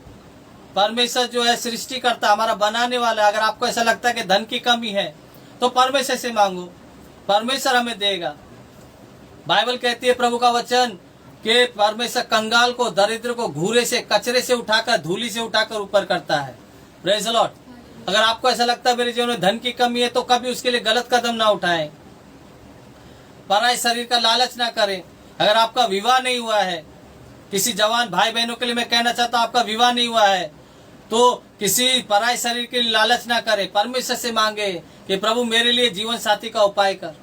परमेश्वर जो है सृष्टि करता, हमारा बनाने वाला। अगर आपको ऐसा लगता है कि धन की कमी है तो परमेश्वर से मांगो, परमेश्वर हमें देगा। बाइबल कहती है, प्रभु का वचन, कि परमेश्वर कंगाल को, दरिद्र को घूरे से, कचरे से उठाकर, धूली से उठाकर ऊपर करता है। Praise the Lord. अगर आपको ऐसा लगता है मेरे जीवन में धन की कमी है तो कभी उसके लिए गलत कदम ना उठाएं। पराये शरीर का लालच ना करें। अगर आपका विवाह नहीं हुआ है, किसी जवान भाई बहनों के लिए मैं कहना चाहता हूं, आपका विवाह नहीं हुआ है तो किसी पराये शरीर के लिए लालच ना करें। परमेश्वर से मांगे कि प्रभु मेरे लिए जीवन साथी का उपाय कर।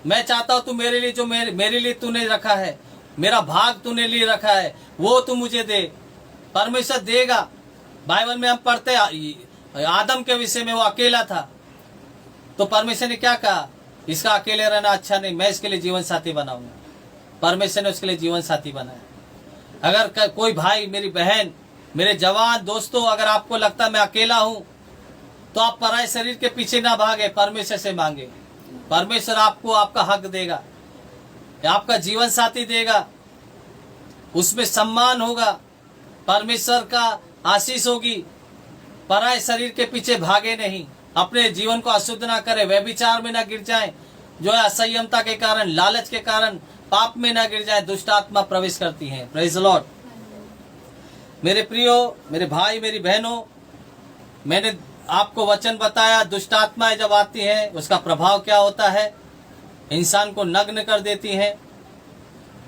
मैं चाहता हूं तू मेरे लिए, जो मेरे लिए तूने रखा है, मेरा भाग तूने लिए रखा है, वो तू मुझे दे। परमेश्वर देगा। बाइबल में हम पढ़ते आदम के विषय में, वो अकेला था तो परमेश्वर ने क्या कहा, इसका अकेले रहना अच्छा नहीं, मैं इसके लिए जीवन साथी बनाऊंगा। परमेश्वर ने उसके लिए जीवन साथी बनाया। अगर कोई भाई, मेरी बहन, मेरे जवान दोस्तों, अगर आपको लगता है मैं अकेला हूं तो आप पराये शरीर के पीछे ना भागे, परमेश्वर से मांगे। परमेश्वर आपको आपका हक देगा, आपका जीवन साथी देगा, उसमें सम्मान होगा, परमेश्वर का आशीष होगी। पराये शरीर के पीछे भागे नहीं, अपने जीवन को अशुद्ध ना करें, व्यभिचार में ना गिर जाएं, जो है असंयमता के कारण, लालच के कारण पाप में ना गिर जाए। दुष्ट आत्मा प्रवेश करती है। Praise the Lord. मेरे प्रियो, मेरे भाई, मेरी बहनों, मैंने आपको वचन बताया, दुष्ट आत्माएं जब आती हैं उसका प्रभाव क्या होता है। इंसान को नग्न कर देती हैं,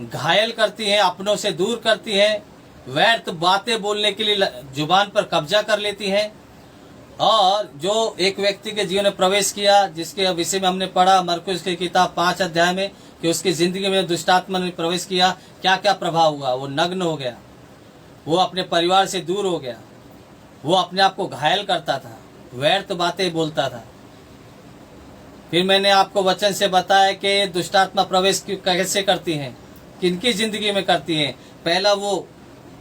घायल करती हैं, अपनों से दूर करती हैं, व्यर्थ बातें बोलने के लिए जुबान पर कब्जा कर लेती हैं। और जो एक व्यक्ति के जीवन में प्रवेश किया, जिसके विषय में हमने पढ़ा मरकुस की किताब 5 अध्याय में, कि उसकी जिंदगी में दुष्टात्मा ने प्रवेश किया, क्या क्या प्रभाव हुआ। वो नग्न हो गया, वो अपने परिवार से दूर हो गया, वो अपने आप को घायल करता था, व्यर्थ बातें बोलता था। फिर मैंने आपको वचन से बताया कि दुष्टात्मा प्रवेश कैसे करती हैं, किनकी जिंदगी में करती हैं। पहला वो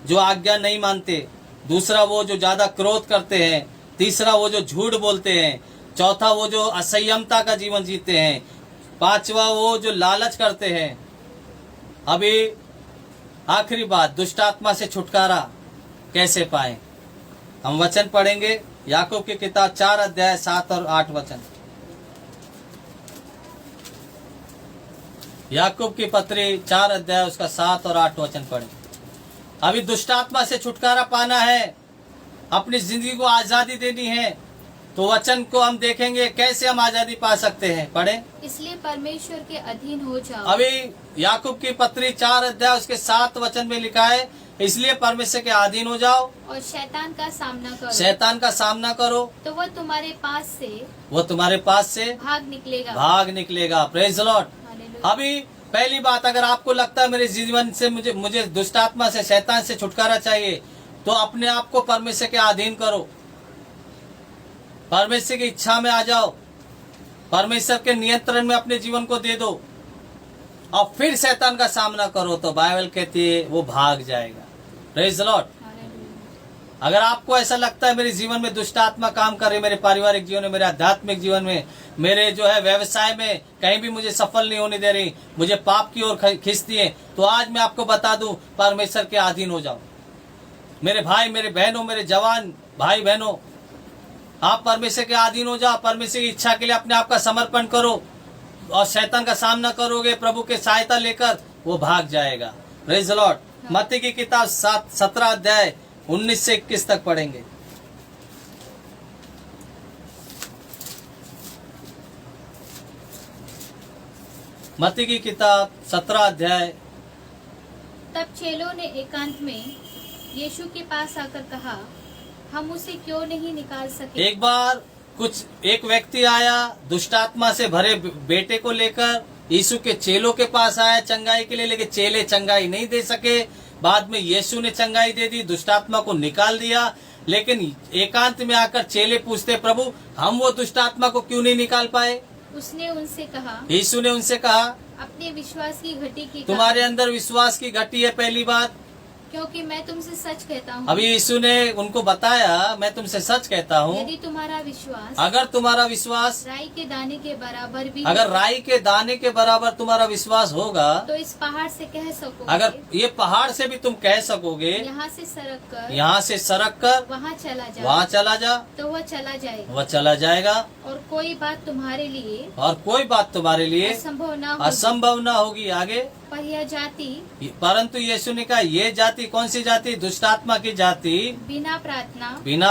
जो आज्ञा नहीं मानते, दूसरा वो जो ज्यादा क्रोध करते हैं, तीसरा वो जो झूठ बोलते हैं, चौथा वो जो असंयमता का जीवन जीते हैं, पांचवा वो जो लालच करते हैं। अभी आखिरी बात, दुष्टात्मा से छुटकारा कैसे पाएं। हम वचन पढ़ेंगे याकूब की किताब 4 अध्याय 7 और 8 वचन। याकूब की पत्री 4 अध्याय उसका 7 और 8 वचन पढ़ें। अभी दुष्टात्मा से छुटकारा पाना है, अपनी जिंदगी को आजादी देनी है, तो वचन को हम देखेंगे कैसे हम आजादी पा सकते हैं। पढ़ें। इसलिए परमेश्वर के अधीन हो जाओ। अभी याकूब की पत्री 4 अध्याय उसके 7 वचन में लिखा है, इसलिए परमेश्वर के अधीन हो जाओ और शैतान का सामना करो। शैतान का सामना करो तो वो तुम्हारे पास से भाग निकलेगा। Praise the Lord. अभी पहली बात, अगर आपको लगता है मेरे जीवन से मुझे दुष्टात्मा से, शैतान से छुटकारा चाहिए, तो अपने आप को परमेश्वर के अधीन करो, परमेश्वर की इच्छा में आ जाओ, परमेश्वर के नियंत्रण में अपने जीवन को दे दो, और फिर शैतान का सामना करो, तो बाइबल कहती है वो भाग जाएगा। Praise the Lord. अगर आपको ऐसा लगता है मेरे जीवन में दुष्ट आत्मा काम कर रही, मेरे पारिवारिक जीवन में, मेरे आध्यात्मिक जीवन में, मेरे जो है व्यवसाय में कहीं भी मुझे सफल नहीं होने दे रही, मुझे पाप की ओर खींचती है, तो आज मैं आपको बता दूं, परमेश्वर के अधीन हो जाओ। मेरे भाई, मेरे बहनों, मेरे जवान भाई बहनों, आप परमेश्वर के अधीन हो जाओ। परमेश्वर की इच्छा के लिए अपने आप का समर्पण करो, और शैतान का सामना करोगे, प्रभु के सहायता लेकर वो भाग जाएगा। Praise the Lord. मत्ती की किताब 17 अध्याय 19 से 21 तक पढ़ेंगे। मत्ती की किताब 17 अध्याय। तब चेलों ने एकांत में यीशु के पास आकर कहा, हम उसे क्यों नहीं निकाल सके। एक बार एक व्यक्ति आया दुष्टात्मा से भरे बेटे को लेकर, यीशु के चेलों के पास आया चंगाई के लिए, लेकिन चेले चंगाई नहीं दे सके। बाद में यीशु ने चंगाई दे दी, दुष्टात्मा को निकाल दिया। लेकिन एकांत में आकर चेले पूछते, प्रभु हम वो दुष्टात्मा को क्यों नहीं निकाल पाए। उसने उनसे कहा, यीशु ने उनसे कहा, अपने विश्वास की घटी की तुम्हारे अंदर विश्वास की घटी है, पहली बात। क्योंकि मैं तुमसे सच कहता हूँ। अभी यीशु ने उनको बताया, मैं तुमसे सच कहता हूँ, यदि तुम्हारा विश्वास, अगर तुम्हारा विश्वास राई के दाने के बराबर भी, अगर राई के दाने के बराबर तुम्हारा विश्वास होगा, तो इस पहाड़ से कह सकोगे, अगर ये पहाड़ से भी तुम कह सकोगे, यहाँ से सरक कर वहाँ चला जा, तो वह चला जाएगा। और कोई बात तुम्हारे लिए असंभव न होगी। आगे, पर यह जाति, परंतु यीशु ने कहा, ये जाति कौन सी जाति, दुष्टात्मा की जाति, बिना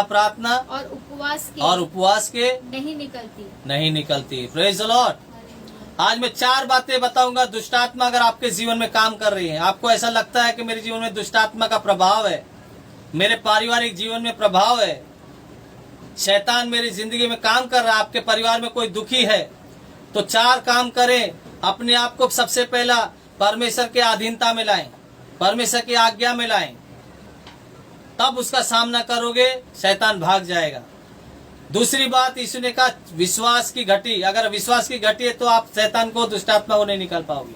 प्रार्थना और उपवास के नहीं निकलती। Praise the Lord. आज मैं 4 बातें बताऊंगा, दुष्टात्मा अगर आपके जीवन में काम कर रही है, आपको ऐसा लगता है कि मेरे जीवन में दुष्टात्मा का प्रभाव है, मेरे पारिवारिक जीवन में प्रभाव है, शैतान मेरी जिंदगी में काम कर रहा है, आपके परिवार में कोई दुखी है, तो 4 काम करें। अपने आप को सबसे पहला परमेश्वर के अधीनता में लाएं, परमेश्वर की आज्ञा में लाएं, तब उसका सामना करोगे, शैतान भाग जाएगा। दूसरी बात, यीशु ने कहा विश्वास की घटी, अगर विश्वास की घटी है तो आप शैतान को, दुष्टात्मा को नहीं निकाल पाओगे।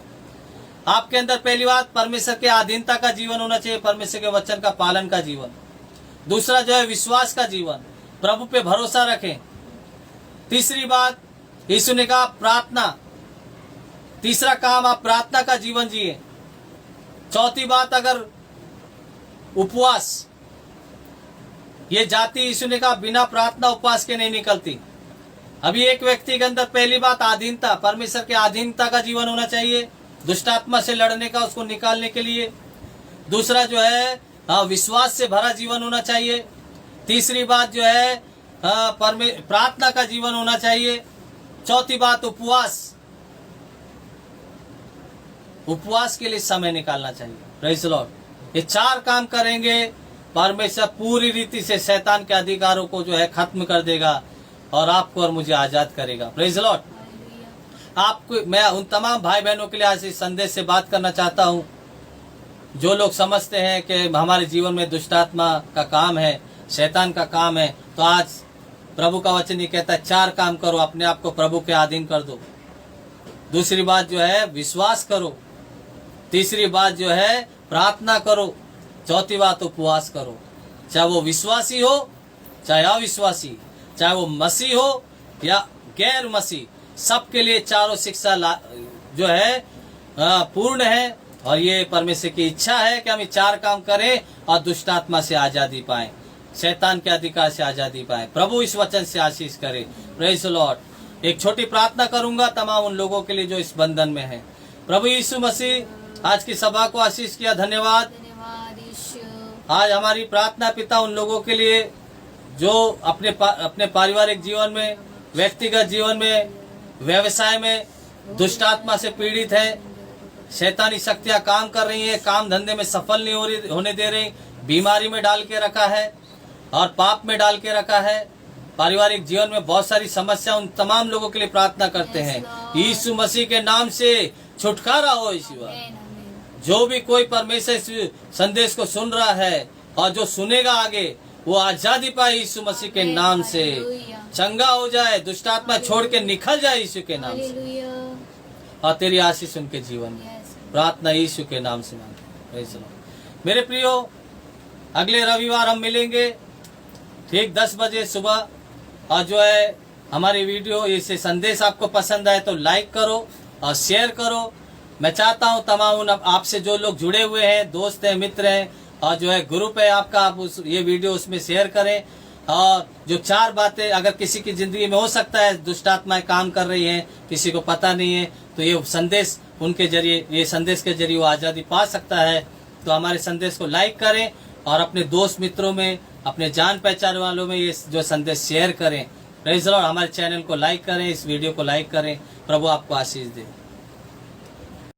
आपके अंदर पहली बात परमेश्वर के अधीनता का जीवन होना चाहिए, परमेश्वर के वचन का पालन का जीवन। दूसरा जो है विश्वास का जीवन, प्रभु पे भरोसा रखें। तीसरी बात, यीशु ने कहा प्रार्थना, तीसरा काम आप प्रार्थना का जीवन जिए। चौथी बात, अगर उपवास, ये जाति यीशु ने कहा बिना प्रार्थना उपवास के नहीं निकलती। अभी एक व्यक्ति के अंदर पहली बात अधीनता, परमेश्वर के अधीनता का जीवन होना चाहिए, दुष्ट आत्मा से लड़ने का, उसको निकालने के लिए। दूसरा जो है विश्वास से भरा जीवन होना चाहिए। तीसरी बात जो है प्रार्थना का जीवन होना चाहिए। चौथी बात उपवास, उपवास के लिए समय निकालना चाहिए। Praise the Lord. ये चार काम करेंगे, परमेश्वर पूरी रीति से शैतान के अधिकारों को जो है खत्म कर देगा और आपको और मुझे आजाद करेगा। Praise the Lord. आपको, मैं उन तमाम भाई बहनों के लिए आज इस संदेश से बात करना चाहता हूं, जो लोग समझते हैं कि हमारे जीवन में दुष्टात्मा का काम है, शैतान का काम है। तो आज प्रभु का वचन ये कहता है चार काम करो, अपने आप को प्रभु के अधीन कर दो। दूसरी बात जो है विश्वास करो। तीसरी बात जो है प्रार्थना करो। चौथी बात उपवास करो। चाहे वो विश्वासी हो, चाहे अविश्वासी, चाहे वो मसीह हो या गैर मसीह, सबके लिए चारों शिक्षा जो है पूर्ण है। और ये परमेश्वर की इच्छा है कि हम ये चार काम करें और दुष्टात्मा से आजादी पाएं, शैतान के अधिकार से आजादी पाएं। प्रभु इस वचन से आशीष करे। Praise the Lord. एक छोटी प्रार्थना करूंगा तमाम उन लोगों के लिए जो इस बंधन में हैं। प्रभु यीशु मसीह आज की सभा को आशीष किया, धन्यवाद। आज हमारी प्रार्थना पिता उन लोगों के लिए जो अपने पारिवारिक जीवन में, व्यक्तिगत जीवन में, व्यवसाय में दुष्ट आत्मा से पीड़ित है, शैतानी शक्तियां काम कर रही हैं, काम धंधे में सफल नहीं होने दे रही, बीमारी में डाल के रखा है और पाप में डाल के रखा है, पारिवारिक जीवन में बहुत सारी समस्या, उन तमाम लोगों के लिए प्रार्थना करते हैं। यीशु मसीह के नाम से छुटकारा हो। जो भी कोई परमेश्वर इस संदेश को सुन रहा है और जो सुनेगा आगे, वो आजादी पाए यीशु मसीह के नाम से, चंगा हो जाए, दुष्ट आत्मा छोड़ के निकल जाए यीशु के नाम से, और तेरी आशीष उनके जीवन में। प्रार्थना यीशु के नाम से मांगे। मेरे प्रियो, अगले रविवार हम मिलेंगे ठीक 10 बजे सुबह। और जो है हमारी वीडियो, ये संदेश आपको पसंद आए तो लाइक करो और शेयर करो। मैं चाहता हूं तमाम आपसे जो लोग जुड़े हुए हैं, दोस्त हैं, मित्र हैं, और जो है ग्रुप है आपका, आप ये वीडियो उसमें शेयर करें। और जो चार बातें अगर किसी की जिंदगी में हो सकता है दुष्ट आत्माएं काम कर रही हैं, किसी को पता नहीं है, तो ये संदेश उनके जरिए, ये संदेश के जरिए वो आज़ादी पा सकता है। तो हमारे संदेश को लाइक करें और अपने दोस्त मित्रों में, अपने जान पहचान वालों में ये जो संदेश शेयर करें। Praise the Lord. हमारे चैनल को लाइक करें, इस वीडियो को लाइक करें। प्रभु आपको आशीष दे।